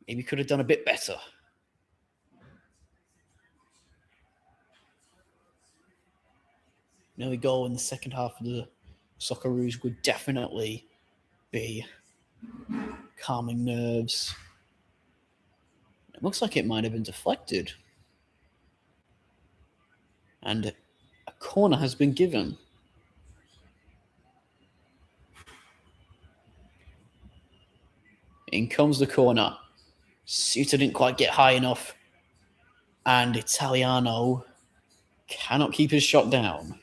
maybe could have done a bit better. An early goal in the second half of the Socceroos would definitely be calming nerves. It looks like it might have been deflected. And a corner has been given. In comes the corner. Suter didn't quite get high enough. And Italiano cannot keep his shot down.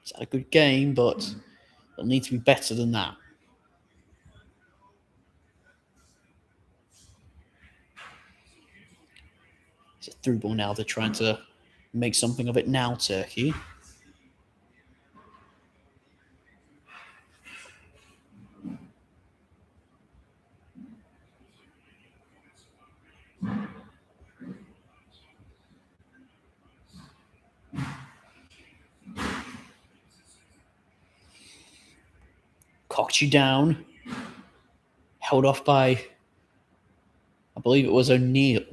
He's had a good game, but they'll need to be better than that. It's a through ball now. They're trying to make something of it now, Turkey. Cocked you down. Held off by, I believe it was O'Neill.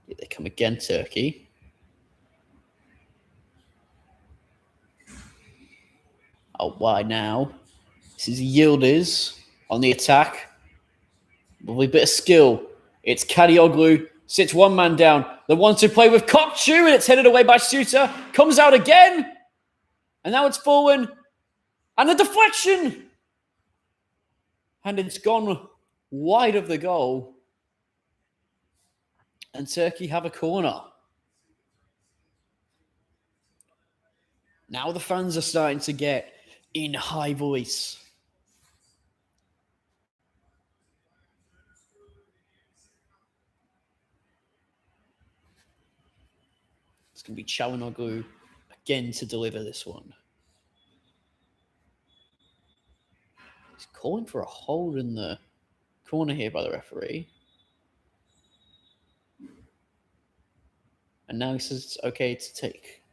Here they come again, Turkey. Out wide now. This is Yildiz on the attack. Lovely bit of skill. It's Kadioglu. Sits one man down. The one to play with Kokchu, and it's headed away by Suter. Comes out again. And now it's fallen. And the deflection. And it's gone wide of the goal. And Turkey have a corner. Now the fans are starting to get in high voice. It's going to be Çalhanoğlu again to deliver this one. He's calling for a hold in the corner here by the referee. And now he says it's okay to take.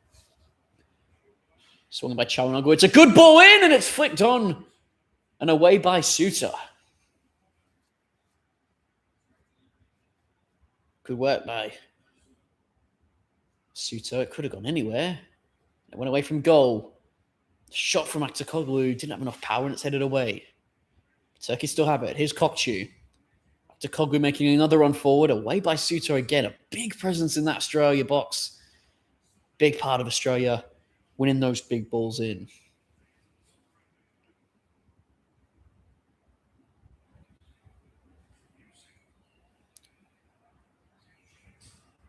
Swung by Çalhanoğlu. It's a good ball in, and it's flicked on And away by Suter. Good work by Suter. It could have gone anywhere. It went away from goal. Shot from Aktakoglu. Didn't have enough power and it's headed away. Turkey still have it. Here's Kokchu. Aktakoglu making another run forward. Away by Suter again. A big presence in that Australia box. Big part of Australia winning those big balls in.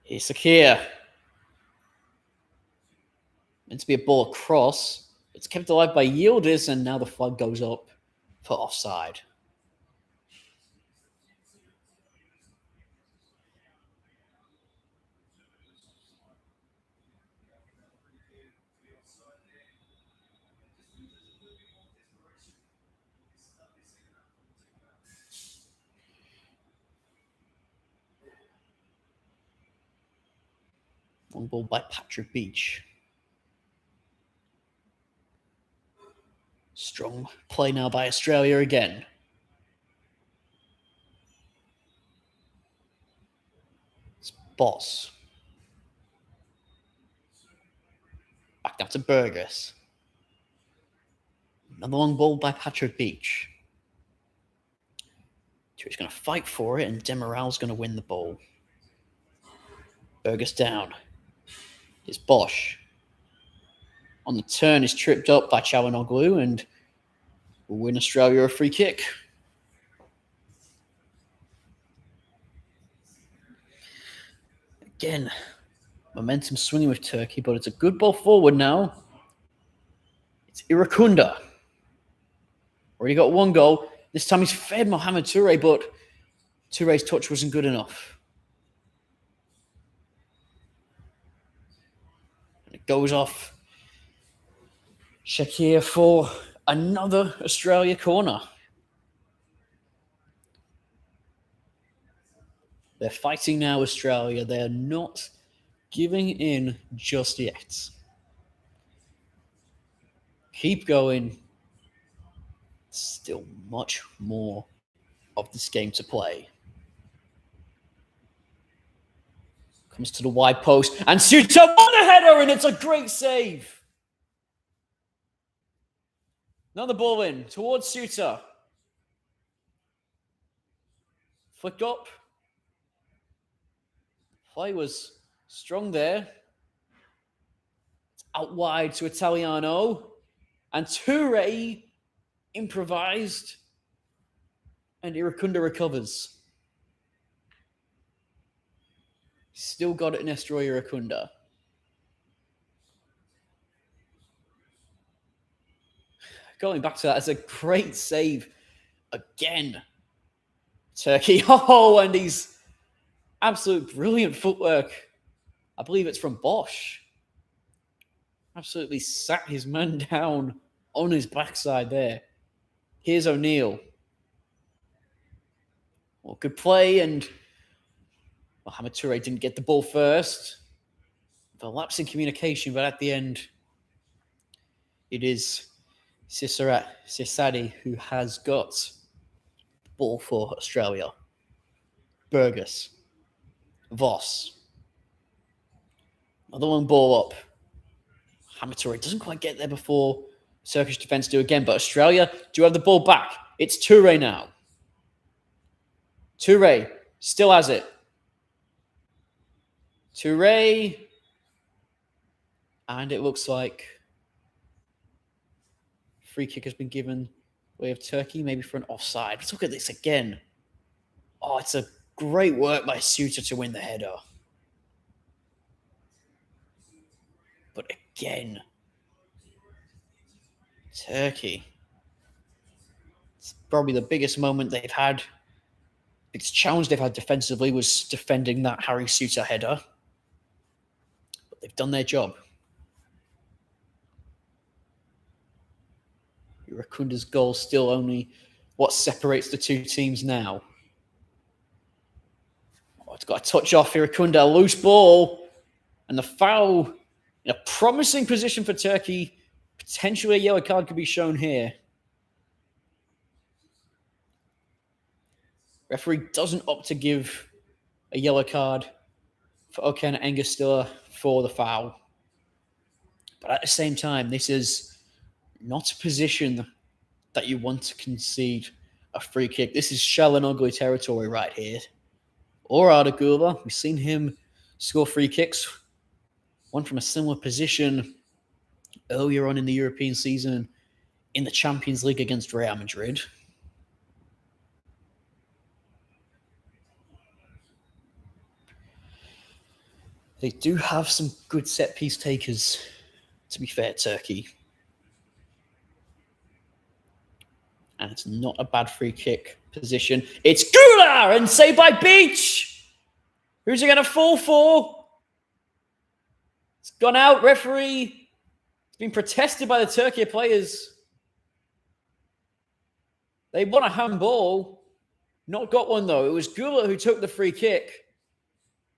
Here's Sakir. Meant to be a ball across. It's kept alive by Yildiz, and now the flag goes up for offside. One ball by Patrick Beach. Strong play now by Australia again. It's Boss. Back down to Burgess. Another long ball by Patrick Beach. He's going to fight for it, and Demiral's going to win the ball. Burgess down. Here's Bosch. On the turn, is tripped up by Chawanoglu, and will win Australia a free kick. Again, momentum swinging with Turkey, but it's a good ball forward now. It's Irakunda. Already got one goal. This time he's fed Mohamed Toure, but Toure's touch wasn't good enough. And it goes off Shakir for another Australia corner. They're fighting now, Australia. They're not giving in just yet. Keep going. Still much more of this game to play. Comes to the wide post, and Suter on a header, and it's a great save. Another ball in towards Suter. Flicked up. Play was strong there. It's out wide to Italiano. And Toure improvised. And Irakunda recovers. Still got it in Estroy Irakunda. Going back to that, it's a great save again. Turkey. Oh, and he's absolute brilliant footwork. I believe it's from Bosch. Absolutely sat his man down on his backside there. Here's O'Neill. Well, good play, and Mohamed Toure didn't get the ball first. The lapse in communication, but at the end, it is Sisadi who has got the ball for Australia. Burgess. Voss. Another long ball up. Mohamed Toure doesn't quite get there before Turkish defence do again, but Australia do have the ball back. It's Toure now. Toure still has it. Toure. And it looks like free kick has been given way of Turkey, maybe for an offside. Let's look at this again. Oh, it's a great work by Suter to win the header. But again, Turkey. It's probably the biggest moment they've had. Biggest challenge they've had defensively was defending that Harry Suter header. But they've done their job. Irakunda's goal still only what separates the two teams now. Oh, it's got a touch off Irakunda, a loose ball, and the foul in a promising position for Turkey. Potentially a yellow card could be shown here. Referee doesn't opt to give a yellow card for Oken Angostura for the foul. But at the same time, this is not a position that you want to concede a free kick. This is shell and ugly territory right here. Or Ardagula, we've seen him score free kicks, one from a similar position earlier on in the European season in the Champions League against Real Madrid. They do have some good set-piece takers, to be fair, Turkey. And it's not a bad free kick position. It's Gula and saved by Beach. Who's it going to fall for? It's gone out. Referee. It's been protested by the Turkey players. They want a handball. Not got one, though. It was Gula who took the free kick.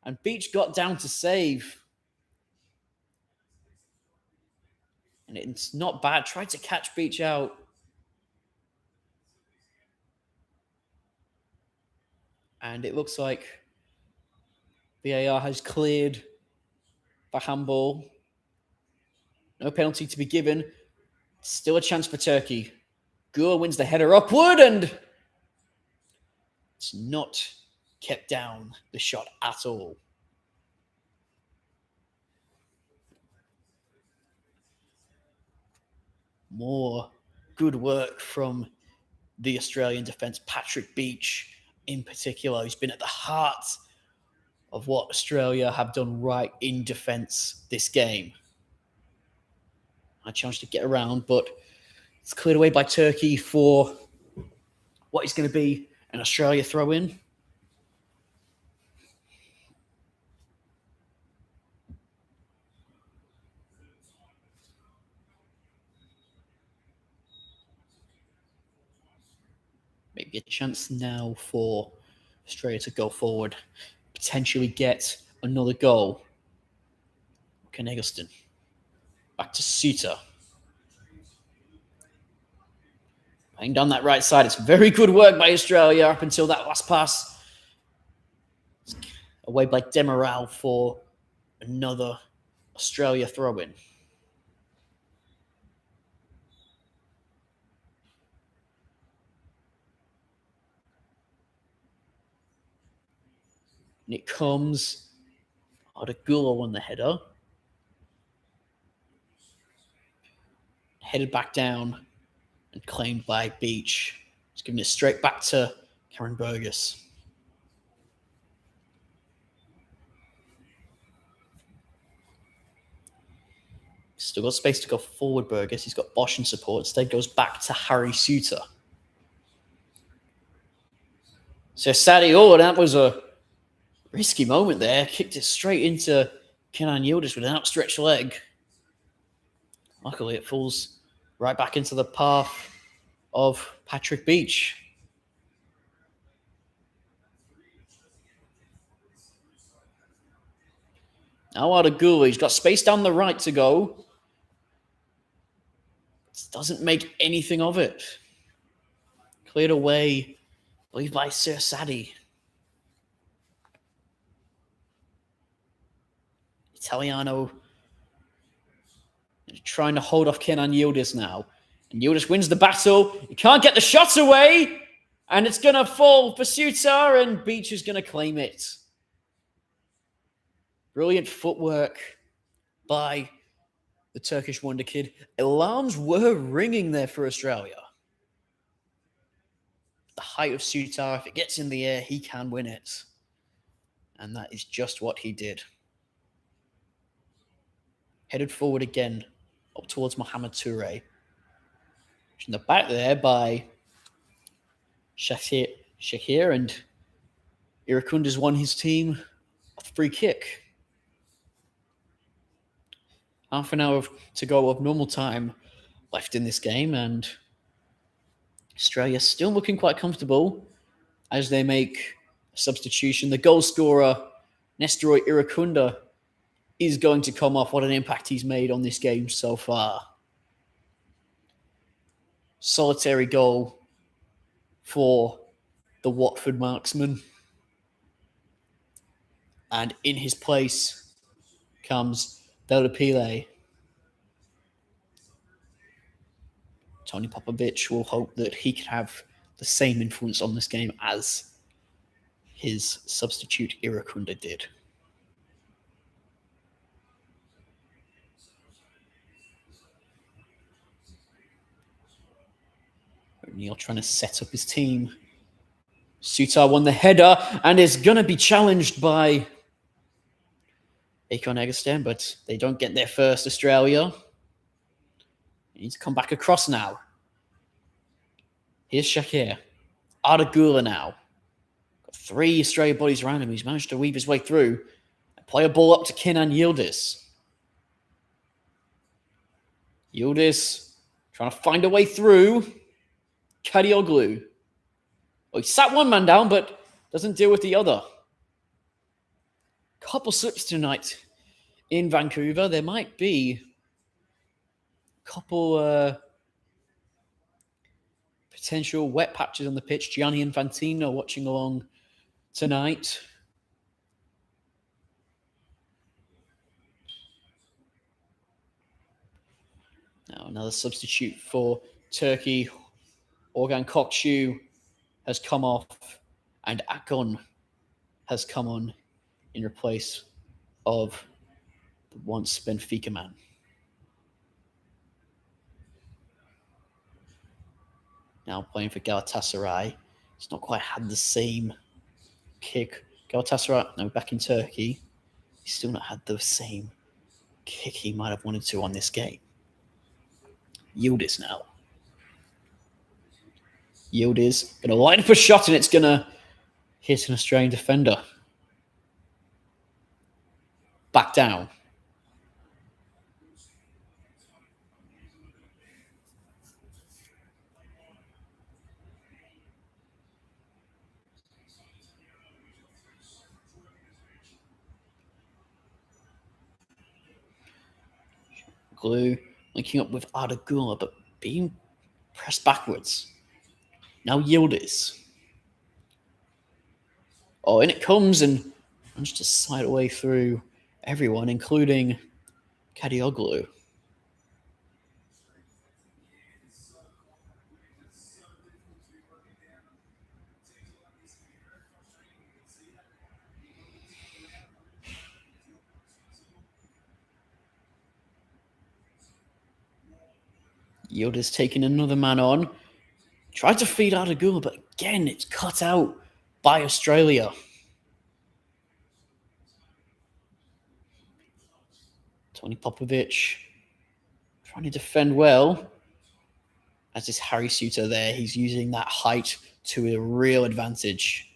And Beach got down to save. And it's not bad. Tried to catch Beach out. And it looks like VAR has cleared the handball. No penalty to be given. Still a chance for Turkey. Gula wins the header upward, and it's not kept down the shot at all. More good work from the Australian defence. Patrick Beach, in particular, who's been at the heart of what Australia have done right in defence this game. I challenge to get around, but it's cleared away by Turkey for what is going to be an Australia throw-in. Maybe a chance now for Australia to go forward, potentially get another goal. Ken Eggleston. Back to Suter. Playing down that right side. It's very good work by Australia up until that last pass. It's away by Demiral for another Australia throw-in. And it comes Ardagula won the header. Headed back down and claimed by Beach. Just giving it straight back to Karen Burgess. Still got space to go forward, Burgess. He's got Bosch in support. Instead goes back to Harry Suter. So Sadie, that was a risky moment there. Kicked it straight into Kenan Yildiz with an outstretched leg. Luckily, it falls right back into the path of Patrick Beach. Now Ardagula, he's got space down the right to go. Doesn't make anything of it. Cleared away, I believe, by Sir Sadie. Italiano trying to hold off Kenan Yildiz now. And Yildiz wins the battle. He can't get the shot away. And it's going to fall for Suter, and Beach is going to claim it. Brilliant footwork by the Turkish wonder kid. Alarms were ringing there for Australia. The height of Suter, if it gets in the air, he can win it. And that is just what he did. Headed forward again, up towards Mohamed Toure. In the back there by Shakir, and Irakunda's won his team a free kick. Half an hour to go of normal time left in this game, and Australia still looking quite comfortable as they make a substitution. The goal scorer, Nestor Irakunda, is going to come off. What an impact he's made on this game so far. Solitary goal for the Watford marksman. And in his place comes Belapile. Tony Popovich will hope that he can have the same influence on this game as his substitute Irakunda did. O'Neill trying to set up his team. Sutar won the header and is going to be challenged by Akon Egerstein, but they don't get there first, Australia. He needs to come back across now. Here's Shakir. Ardagula now. Got 3 Australia bodies around him. He's managed to weave his way through and play a ball up to Kenan Yildiz. Yildiz trying to find a way through. Kadioglu. Well, he sat one man down, but doesn't deal with the other. Couple slips tonight in Vancouver. There might be a couple potential wet patches on the pitch. Gianni Infantino watching along tonight. Now another substitute for Turkey. Organ Kokcu has come off, and Akon has come on in replace of the once Benfica man. Now playing for Galatasaray. He's not quite had the same kick. Galatasaray, no, back in Turkey. He's still not had the same kick he might have wanted to on this game. Yildiz now. Yildiz going to line up a shot, and it's going to hit an Australian defender. Back down. Glue linking up with Ardagula, but being pressed backwards. Now Yildiz. Oh, in it comes, and managed to slide away through everyone, including Kadioglu. Yildiz taking another man on. Tried to feed Ardagula, but again, it's cut out by Australia. Tony Popovich trying to defend well. As is Harry Suter there, he's using that height to a real advantage.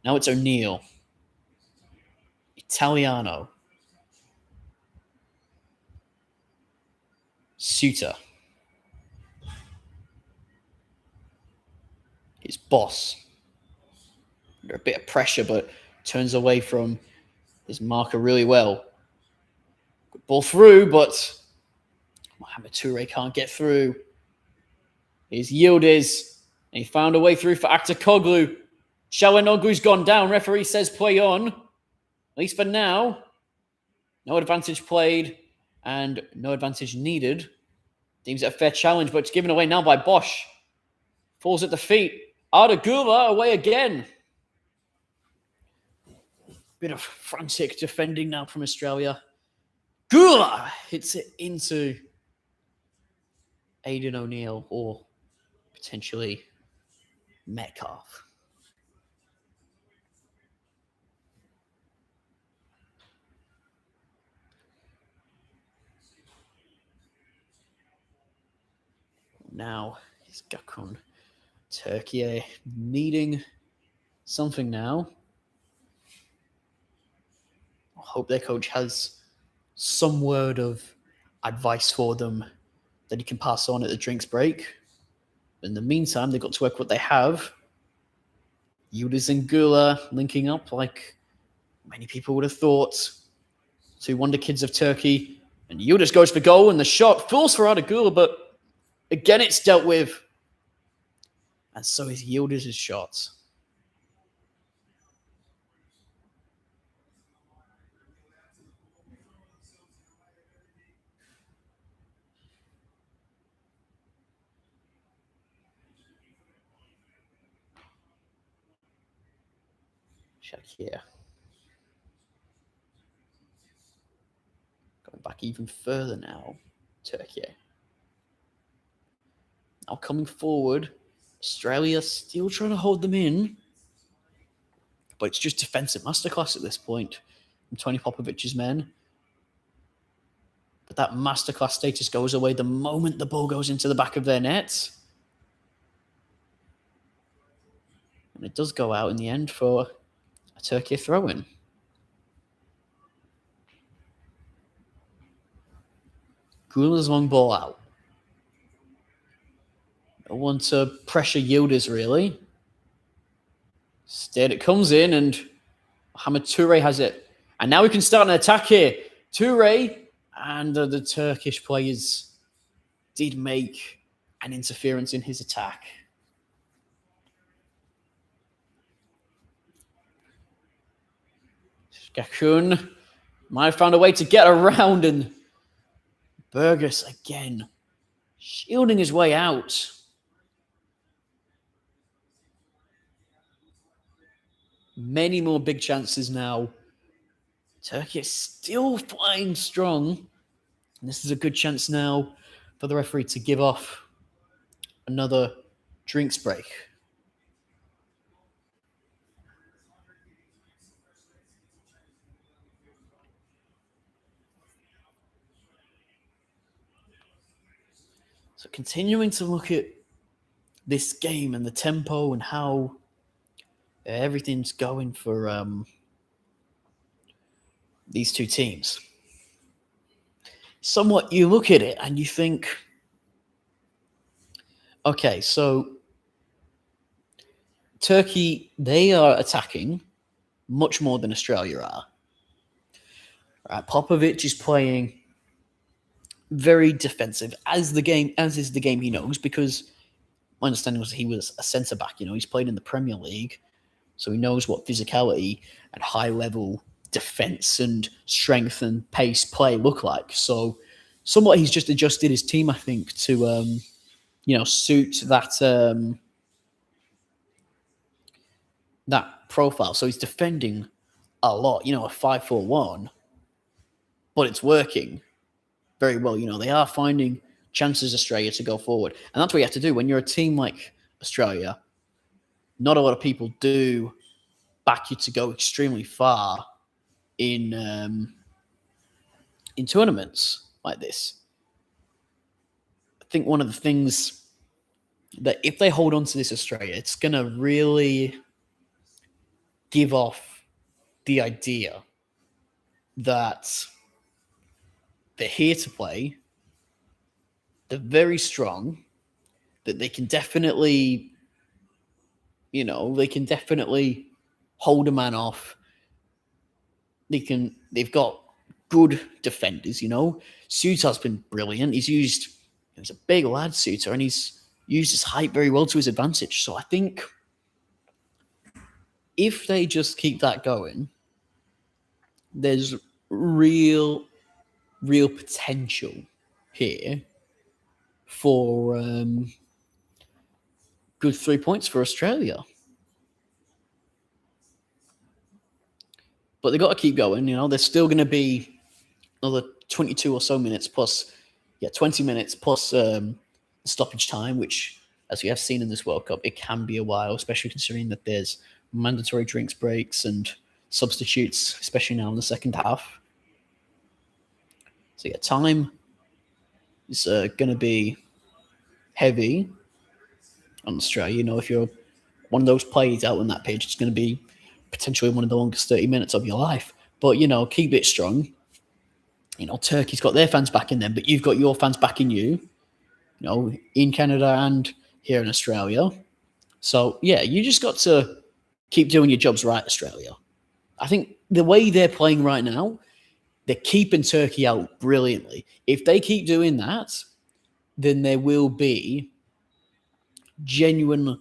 Now it's O'Neill. Italiano. Suter. His boss. Under a bit of pressure, but turns away from his marker really well. Good ball through, but Mohamed Toure can't get through. Here's Yildiz, and he found a way through for Aktakoglu. Shalanoglu's gone down. Referee says play on. At least for now. No advantage played and no advantage needed. Deems it a fair challenge, but it's given away now by Bosch. Falls at the feet. Ardagula away again. Bit of frantic defending now from Australia. Gula hits it into Aidan O'Neill or potentially Metcalf. Now he's Gakun. Turkey needing something now. I hope their coach has some word of advice for them that he can pass on at the drinks break. In the meantime, they've got to work what they have. Yildiz and Gula linking up like many people would have thought. 2 wonder kids of Turkey. And Yildiz goes for goal, and the shot falls for Ardagula, but again it's dealt with. And so is Yildiz's shot. Check here. Going back even further now. Turkey. Now coming forward. Australia still trying to hold them in. But it's just defensive masterclass at this point from Tony Popovic's men. But that masterclass status goes away the moment the ball goes into the back of their nets. And it does go out in the end for a Turkey throw-in. Gula's long ball out. No one to pressure Yildiz, really. Instead, it comes in, and Mohamed Toure has it. And now we can start an attack here. Toure and the Turkish players did make an interference in his attack. Gakun might have found a way to get around, and Burgess again shielding his way out. Many more big chances now. Turkey is still flying strong. And this is a good chance now for the referee to give off another drinks break. So continuing to look at this game and the tempo and how everything's going for these two teams. Somewhat you look at it and you think, okay, so Turkey, they are attacking much more than Australia are. Right, Popovic is playing very defensive, as is the game he knows, because my understanding was he was a centre back. He's played in the Premier League, so he knows what physicality and high level defense and strength and pace play look like. So somewhat he's just adjusted his team, I think, to suit that that profile. So he's defending a lot, a 5-4-1, but it's working very well. They are finding chances, Australia, to go forward. And that's what you have to do when you're a team like Australia. Not a lot of people do back you to go extremely far in tournaments like this. I think one of the things that if they hold on to this Australia, it's going to really give off the idea that they're here to play, they're very strong, that they can definitely, hold a man off. They've got good defenders, Suter's been brilliant. He's a big lad, Suter, and he's used his height very well to his advantage. So I think if they just keep that going, there's real potential here for good 3 points for Australia. But they've got to keep going. There's still going to be another 22 or so minutes plus, 20 minutes plus stoppage time, which, as we have seen in this World Cup, it can be a while, especially considering that there's mandatory drinks breaks and substitutes, especially now in the second half. So, time is going to be heavy on Australia. If you're one of those players out on that pitch, it's going to be potentially one of the longest 30 minutes of your life. But, keep it strong. Turkey's got their fans back in them, but you've got your fans back in you, in Canada and here in Australia. So, you just got to keep doing your jobs right, Australia. I think the way they're playing right now, they're keeping Turkey out brilliantly. If they keep doing that, then there will be genuine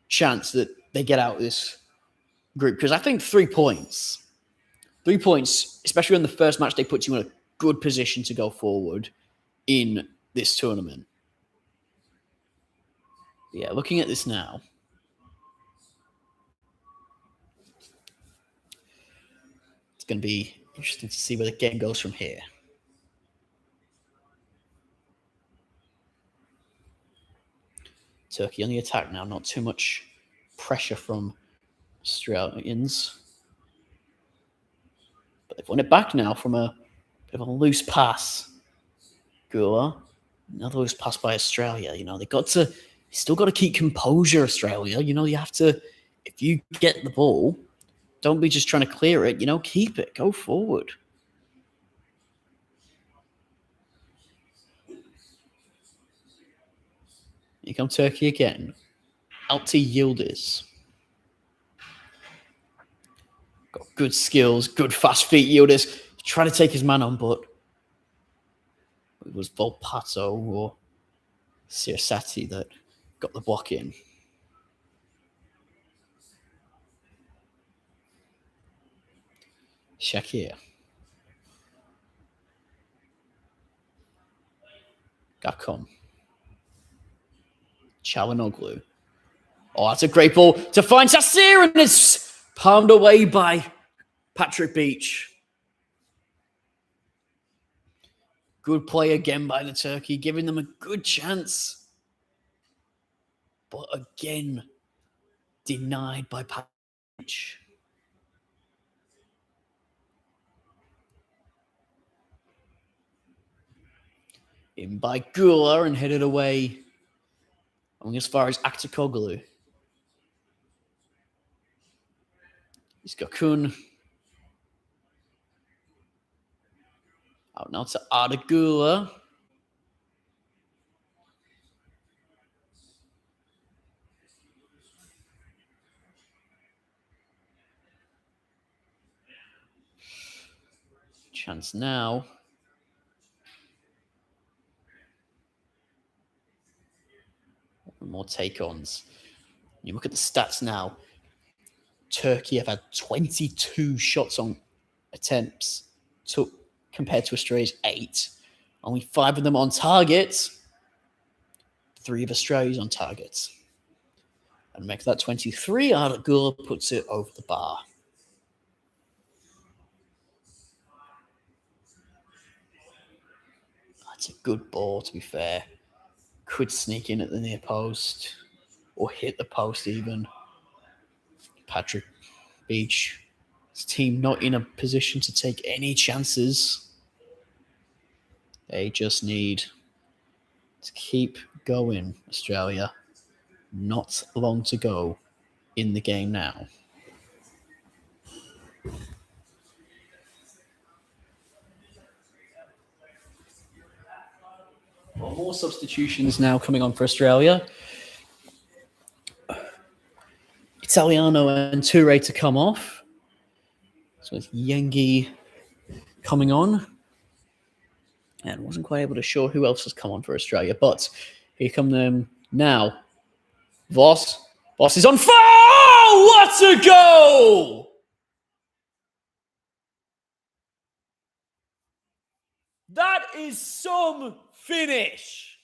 chance that they get out of this group. Because I think 3 points, especially in the first match, they put you in a good position to go forward in this tournament. Looking at this now. going to be interesting to see where the game goes from here. Turkey on the attack now. Not too much pressure from Australians. But they've won it back now from a bit of a loose pass. Goa. Another loose pass by Australia. They still got to keep composure, Australia. You have to, if you get the ball, don't be just trying to clear it. Keep it. Go forward. Here come Turkey again. Out to Yildiz. Got good skills, good fast feet, Yildiz. Trying to take his man on, but it was Volpato or Sirsati that got the block in. Shakir. Gakon. Çalhanoğlu. Oh, that's a great ball to find Sasir, and it's palmed away by Patrick Beach. Good play again by the Turkey, giving them a good chance. But again, denied by Patrick Beach. In by Gula and headed away. Going as far as Aktakoglu. He's got Kun. Out now to Ardagula. Chance now. More take-ons. You look at the stats now. Turkey have had 22 shots on attempts compared to Australia's 8. Only 5 of them on target. 3 of Australia's on target. And make that 23. Ardagula puts it over the bar. That's a good ball, to be fair. Could sneak in at the near post or hit the post even. Patrick Beach, his team not in a position to take any chances. They just need to keep going, Australia. Not long to go in the game now. Well, more substitutions now coming on for Australia. Italiano and Toure to come off. So it's Yengi coming on. And wasn't quite able to show who else has come on for Australia. But here come them now. Voss. Voss is on fire! What a goal! That is some finish.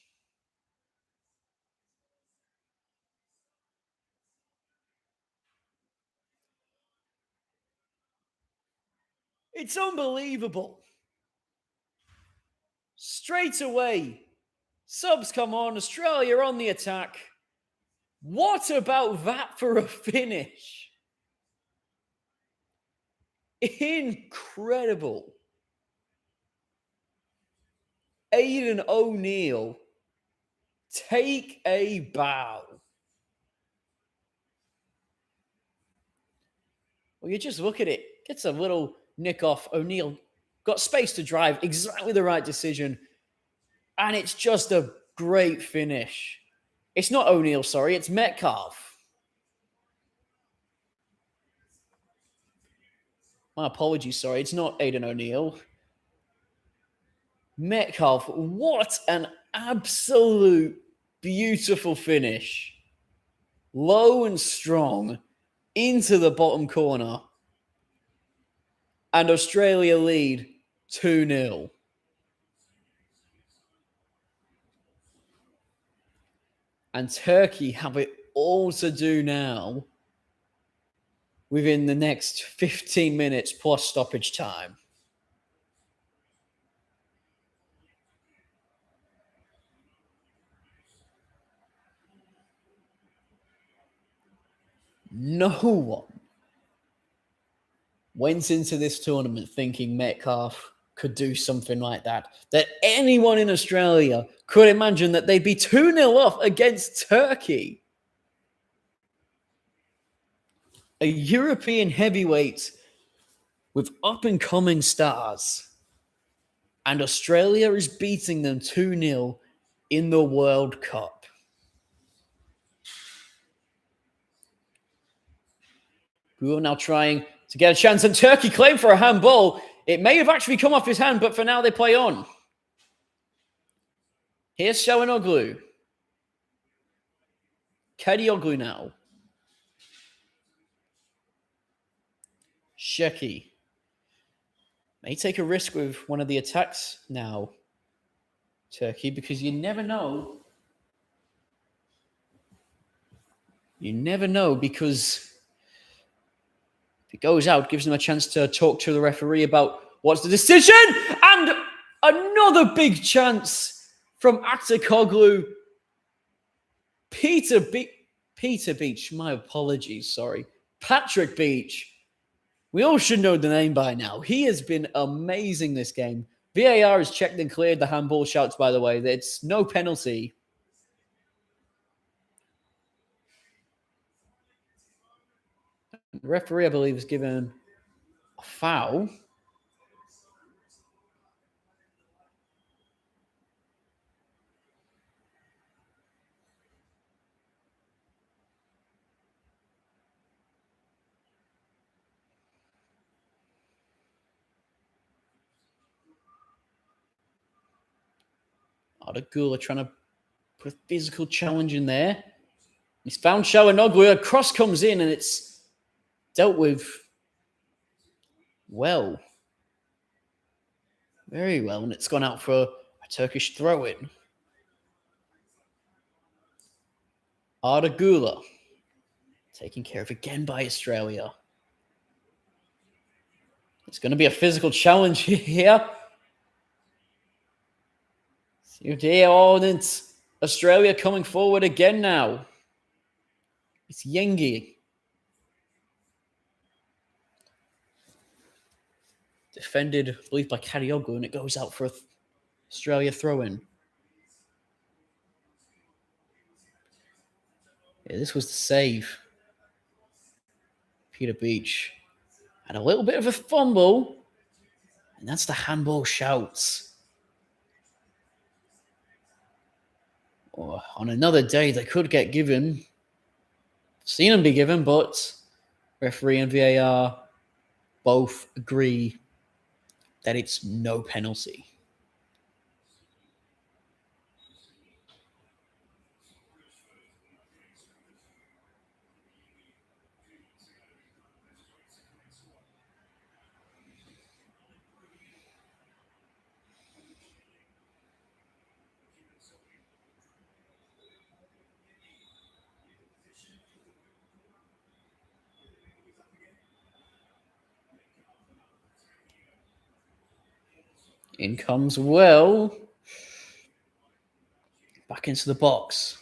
It's unbelievable. Straight away, subs come on, Australia on the attack. What about that for a finish? Incredible. Aidan O'Neill, take a bow. Well, you just look at it. Gets a little nick off. O'Neill got space to drive. Exactly the right decision. And it's just a great finish. It's not O'Neill, sorry. It's Metcalf. My apologies, sorry. It's not Aidan O'Neill. Metcalf, what an absolute beautiful finish. Low and strong into the bottom corner. And Australia lead 2-0. And Turkey have it all to do now within the next 15 minutes plus stoppage time. No one went into this tournament thinking Metcalf could do something like that. That anyone in Australia could imagine that they'd be 2-0 off against Turkey. A European heavyweight with up-and-coming stars. And Australia is beating them 2-0 in the World Cup. We are now trying to get a chance, and Turkey claimed for a handball. It may have actually come off his hand, but for now they play on. Here's Çalhanoğlu. Kadioglu now. Sheki. May take a risk with one of the attacks now, Turkey, because you never know. You never know, because if it goes out, gives them a chance to talk to the referee about what's the decision. And another big chance from Aktakoglu. Peter Beach, my apologies, sorry. Patrick Beach. We all should know the name by now. He has been amazing this game. VAR has checked and cleared the handball shouts, by the way. It's no penalty. The referee, I believe, has given a foul. Ardagula trying to put a physical challenge in there. He's found Çalhanoğlu. A cross comes in and it's dealt with well. Very well. And it's gone out for a Turkish throw-in. Ardagula taken care of again by Australia. It's going to be a physical challenge here. Oh, and it's Australia coming forward again now. It's Yengi. Defended, I believe, by Kadioglu, and it goes out for Australia throw-in. Yeah, this was the save. Peter Beach had a little bit of a fumble, and that's the handball shouts. Or on another day, they could get given. Seen them be given, but referee and VAR both agree that it's no penalty. In comes Will. Back into the box.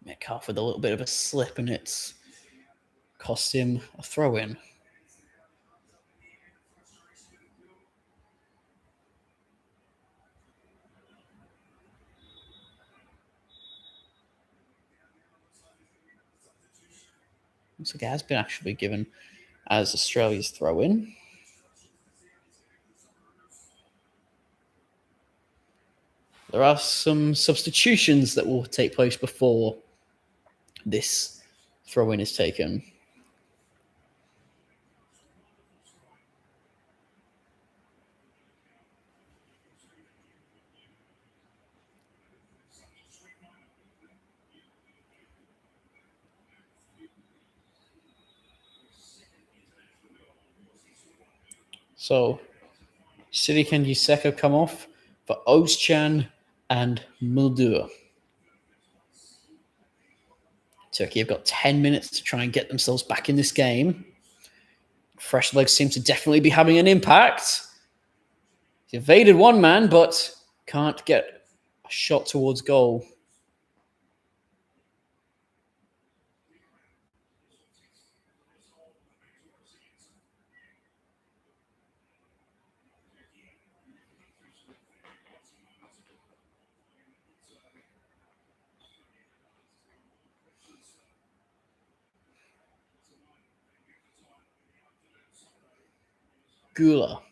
Metcalf with a little bit of a slip, and it's cost him a throw-in. Looks like it has been actually given as Australia's throw-in. There are some substitutions that will take place before this throw-in is taken. So, Sidik and Yuseka come off for Ozcan and Muldur. Turkey have got 10 minutes to try and get themselves back in this game. Fresh legs seem to definitely be having an impact. He evaded one man, but can't get a shot towards goal. Gula.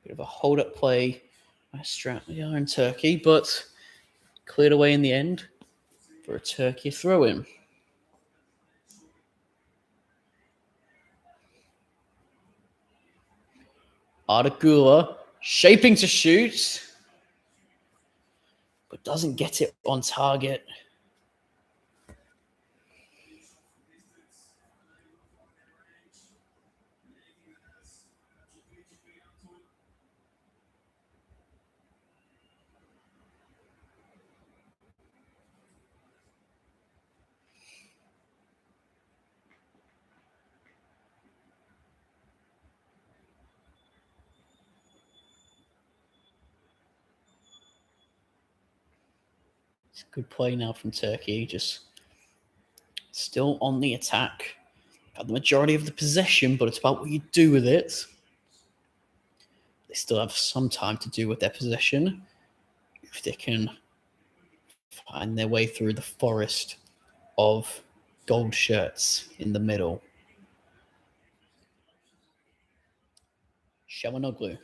Bit of a hold-up play by Australia and Turkey, but cleared away in the end for a Turkey throw-in. Arda Gula shaping to shoot, but doesn't get it on target. It's a good play now from Turkey, just still on the attack. Had the majority of the possession, but it's about what you do with it. They still have some time to do with their possession if they can find their way through the forest of gold shirts in the middle. Shamanoglu.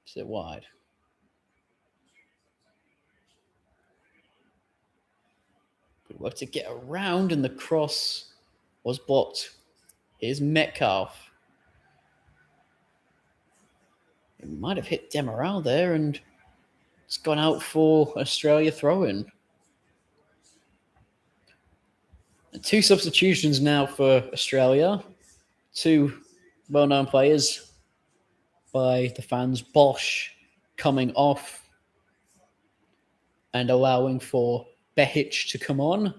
Is it wide? Good work to get around, and the cross was blocked. Here's Metcalf. It might have hit Demaral there, and it's gone out for Australia throw-in. And 2 substitutions now for Australia. 2 well-known players by the fans. Bosch coming off and allowing for Behic to come on.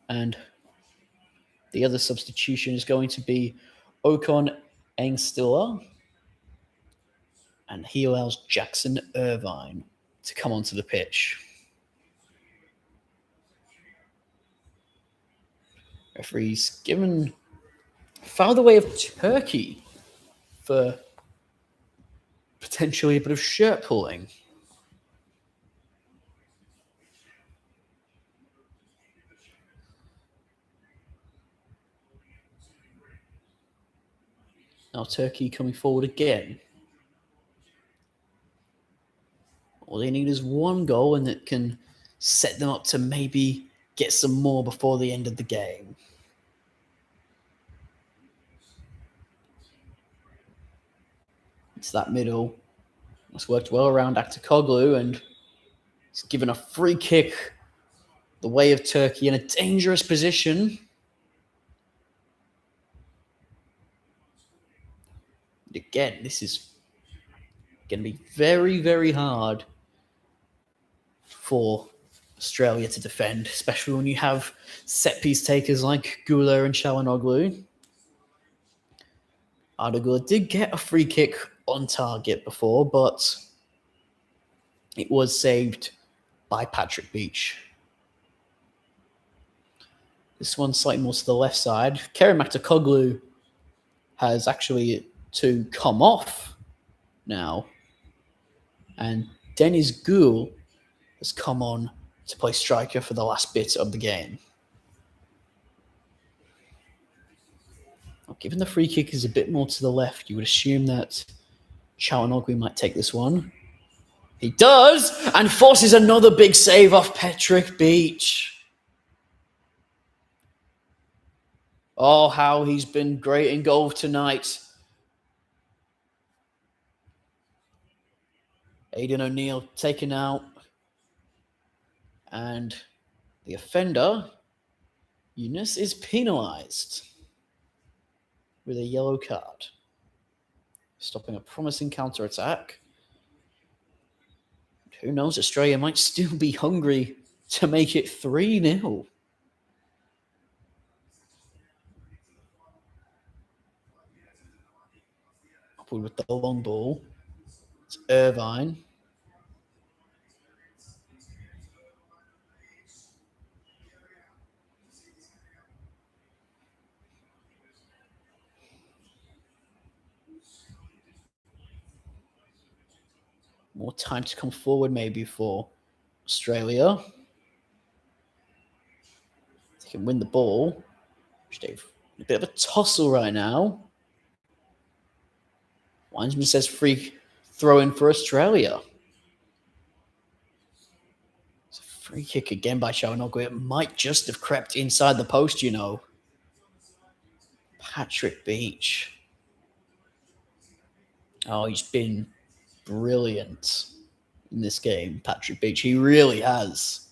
And the other substitution is going to be Ocon Engstiller. And he allows Jackson Irvine to come onto the pitch. Referee's given foul the way of Turkey for potentially a bit of shirt pulling. Now Turkey coming forward again. All they need is 1 goal, and it can set them up to maybe get some more before the end of the game. It's that middle. It's worked well around Aktakoglu, and it's given a free kick the way of Turkey in a dangerous position. Again, this is going to be very, very hard for Australia to defend, especially when you have set-piece takers like Gula and Shalanoglu. Arda Gula did get a free kick on target before, but it was saved by Patrick Beach. This one's slightly more to the left side. Kerem Aktakoglu has actually to come off now. And Deniz Gül has come on to play striker for the last bit of the game. Well, given the free kick is a bit more to the left, you would assume that Çalhanoğlu might take this one. He does, and forces another big save off Patrick Beach. Oh, how he's been great in goal tonight. Aidan O'Neill taken out. And the offender, Yunus, is penalised with a yellow card. stopping a promising counter-attack. Who knows, Australia might still be hungry to make it 3-0. Upward with the long ball. It's Irvine. More time to come forward maybe for Australia. They can win the ball. They've a bit of a tussle right now. Linesman says free throw in for Australia. It's a free kick again by Shawanoglu. It might just have crept inside the post, you know. Patrick Beach. Oh, he's been brilliant in this game, Patrick Beach. He really has.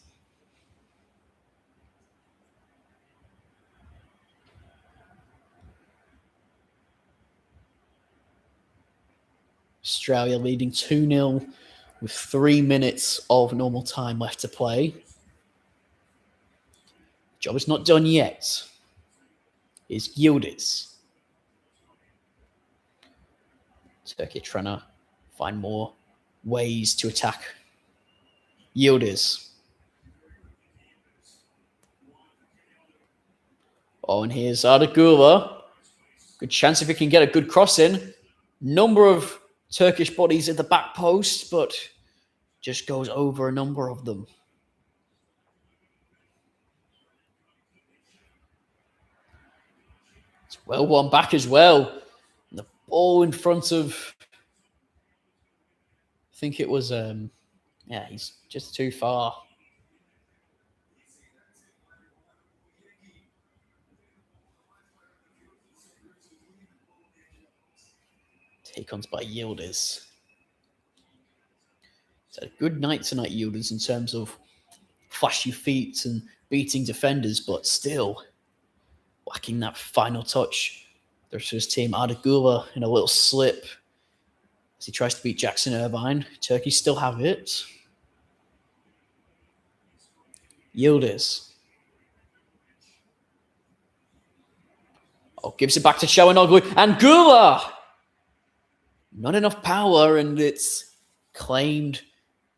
Australia leading 2-0 with 3 minutes of normal time left to play. Job is not done yet. Is Yildiz. Turkey trying to find more ways to attack. Yildiz. Oh, and here's Ardagula. Good chance if he can get a good cross in. Number of Turkish bodies at the back post, but just goes over a number of them. It's well won back as well. And the ball in front of, I think it was, he's just too far. Take-ons by Yildiz. It's a good night tonight, Yildiz, in terms of flashy feet and beating defenders, but still lacking that final touch. There's his team, Ardagula, in a little slip as he tries to beat Jackson Irvine. Turkey still have it. Yildiz. Oh, gives it back to Shawanoglu. And Gula! Not enough power, and it's claimed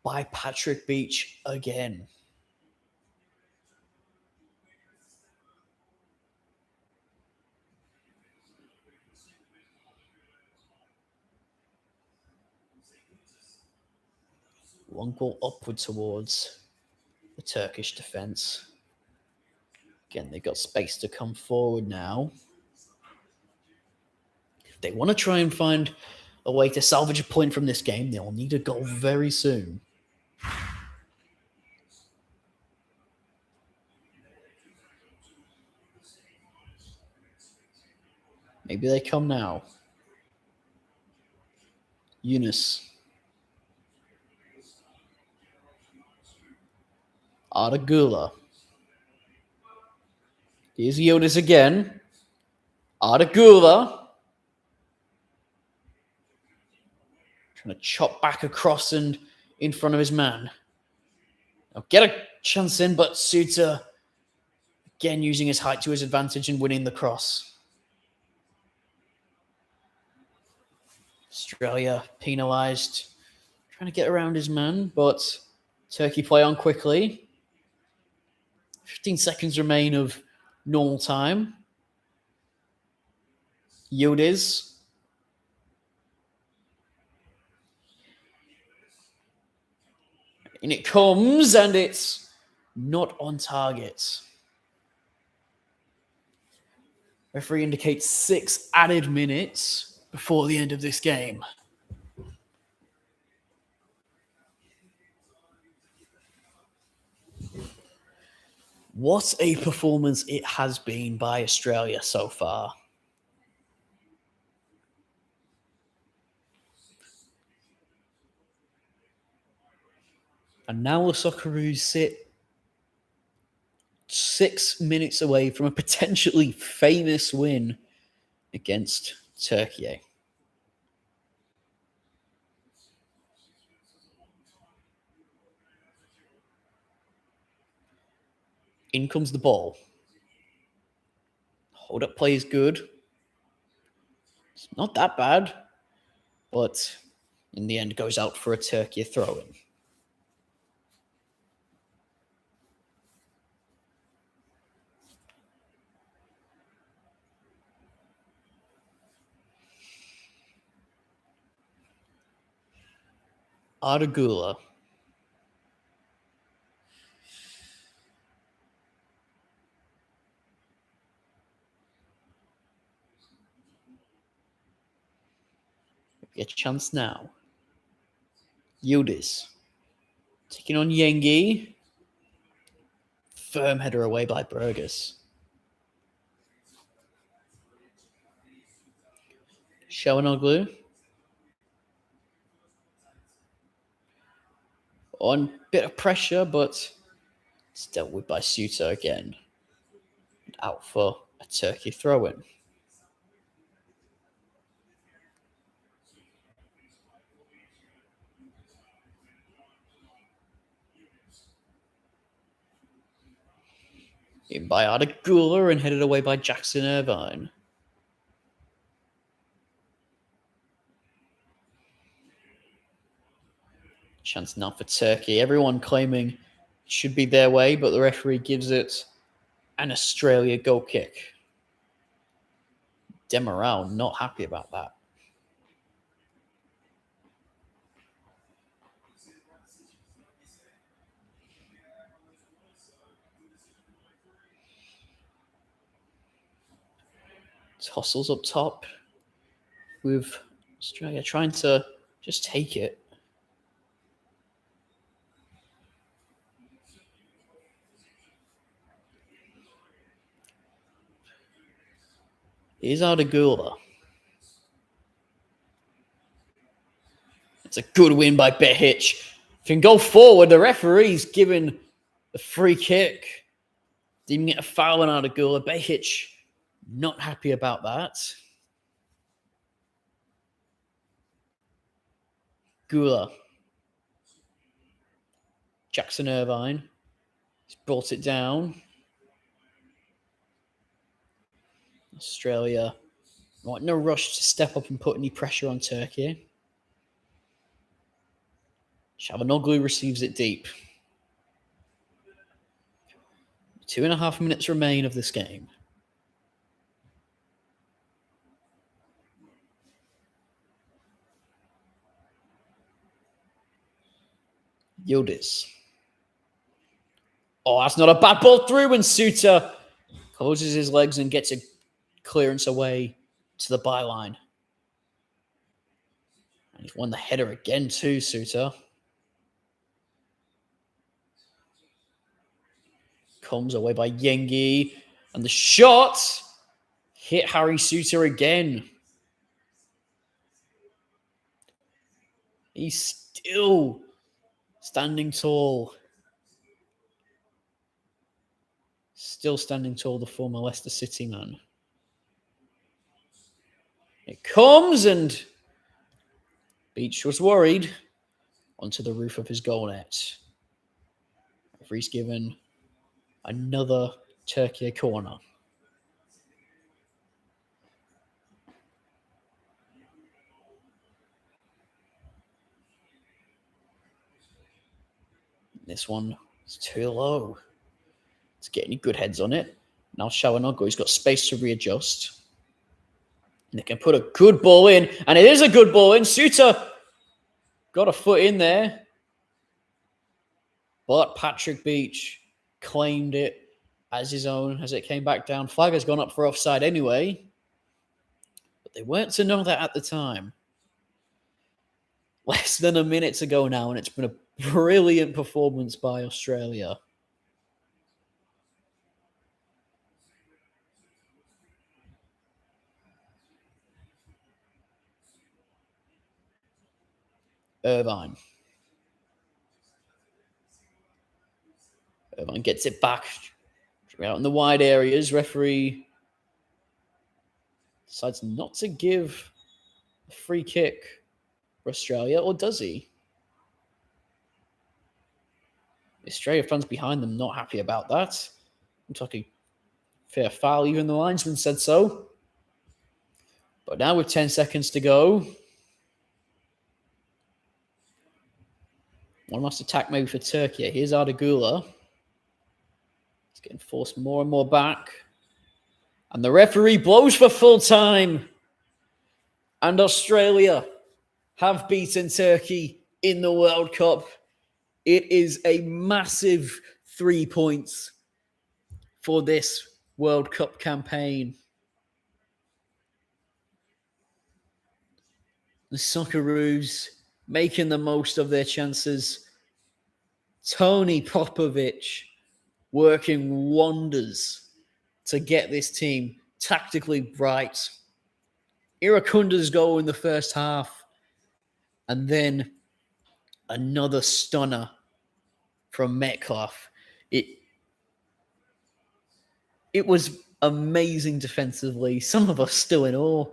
by Patrick Beach again. Long ball upward towards the Turkish defense. Again, they've got space to come forward now. If they want to try and find a way to salvage a point from this game, they'll need a goal very soon. Maybe they come now. Yunus. Ardagula. Here's Yildiz again. Ardagula. Trying to chop back across and in front of his man. I'll get a chance in, but Suter again using his height to his advantage and winning the cross. Australia penalised. Trying to get around his man, but Turkey play on quickly. 15 seconds remain of normal time. Yildiz. And it comes, and it's not on target. Referee indicates 6 added minutes before the end of this game. What a performance it has been by Australia so far. And now the Socceroos sit 6 minutes away from a potentially famous win against Turkey. In comes the ball. Hold up play is good. It's not that bad, but in the end goes out for a Turkey throw-in. Ardagula. Get a chance now. Yildiz. Taking on Yengi. Firm header away by Burgess. Shawanoglu. On bit of pressure, but it's dealt with by Suter again. Out for a Turkey throw-in. In by Ardagula and headed away by Jackson Irvine. Chance now for Turkey. Everyone claiming it should be their way, but the referee gives it an Australia goal kick. Demiral not happy about that. Tossles up top with Australia trying to just take it. Here's Ardagula. It's a good win by Behic. Can go forward. The referee's given the free kick. Didn't get a foul on Ardagula. Behic not happy about that. Gula. Jackson Irvine. He's brought it down. Australia. No rush to step up and put any pressure on Turkey. Shavanoglu receives it deep. 2.5 minutes remain of this game. Yildiz. Oh, that's not a bad ball through, and Suter closes his legs and gets a clearance away to the byline. And he's won the header again too, Suter. Comes away by Yengi. And the shot hit Harry Suter again. He's still standing tall. Still standing tall, the former Leicester City man. It comes, and Beach was worried. Onto the roof of his goal net. Referee's given another Turkey corner. This one is too low. It's getting any good heads on it. Now Shawanoglu, he's got space to readjust. And they can put a good ball in. And it is a good ball in. Suter got a foot in there. But Patrick Beach claimed it as his own as it came back down. Flag has gone up for offside anyway. But they weren't to know that at the time. Less than a minute to go now, and it's been a brilliant performance by Australia. Irvine gets it back out in the wide areas. Referee decides not to give a free kick for Australia, or does he? The Australia fans behind them not happy about that. looks like a fair foul. Even the linesman said so. But now with 10 seconds to go, one last attack maybe for Turkey. Here's Ardagula. It's getting forced more and more back. And the referee blows for full time. And Australia have beaten Turkey in the World Cup. It is a massive 3 points for this World Cup campaign. The Socceroos making the most of their chances. Tony Popovic working wonders to get this team tactically right. Irakunda's goal in the first half, and then another stunner from Metcalf. It was amazing defensively. Some of us still in awe.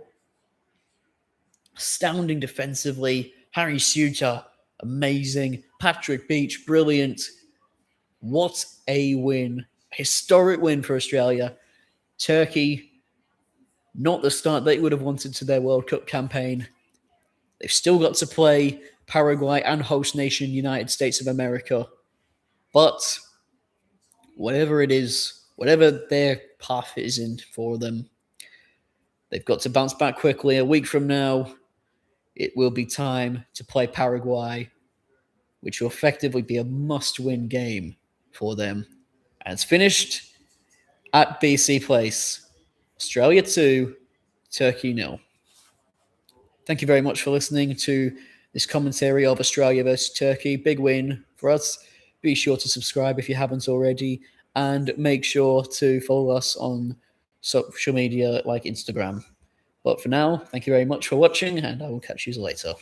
Astounding defensively. Harry Suter, amazing. Patrick Beach, brilliant. What a win. Historic win for Australia. Turkey, not the start they would have wanted to their World Cup campaign. They've still got to play Paraguay and host nation United States of America. But whatever it is, whatever their path is in for them, they've got to bounce back quickly. A week from now, it will be time to play Paraguay, which will effectively be a must-win game for them. And it's finished at BC Place. Australia 2, Turkey 0. Thank you very much for listening to this commentary of Australia versus Turkey. Big win for us. Be sure to subscribe if you haven't already, and make sure to follow us on social media like Instagram. But for now, thank you very much for watching, and I will catch you later.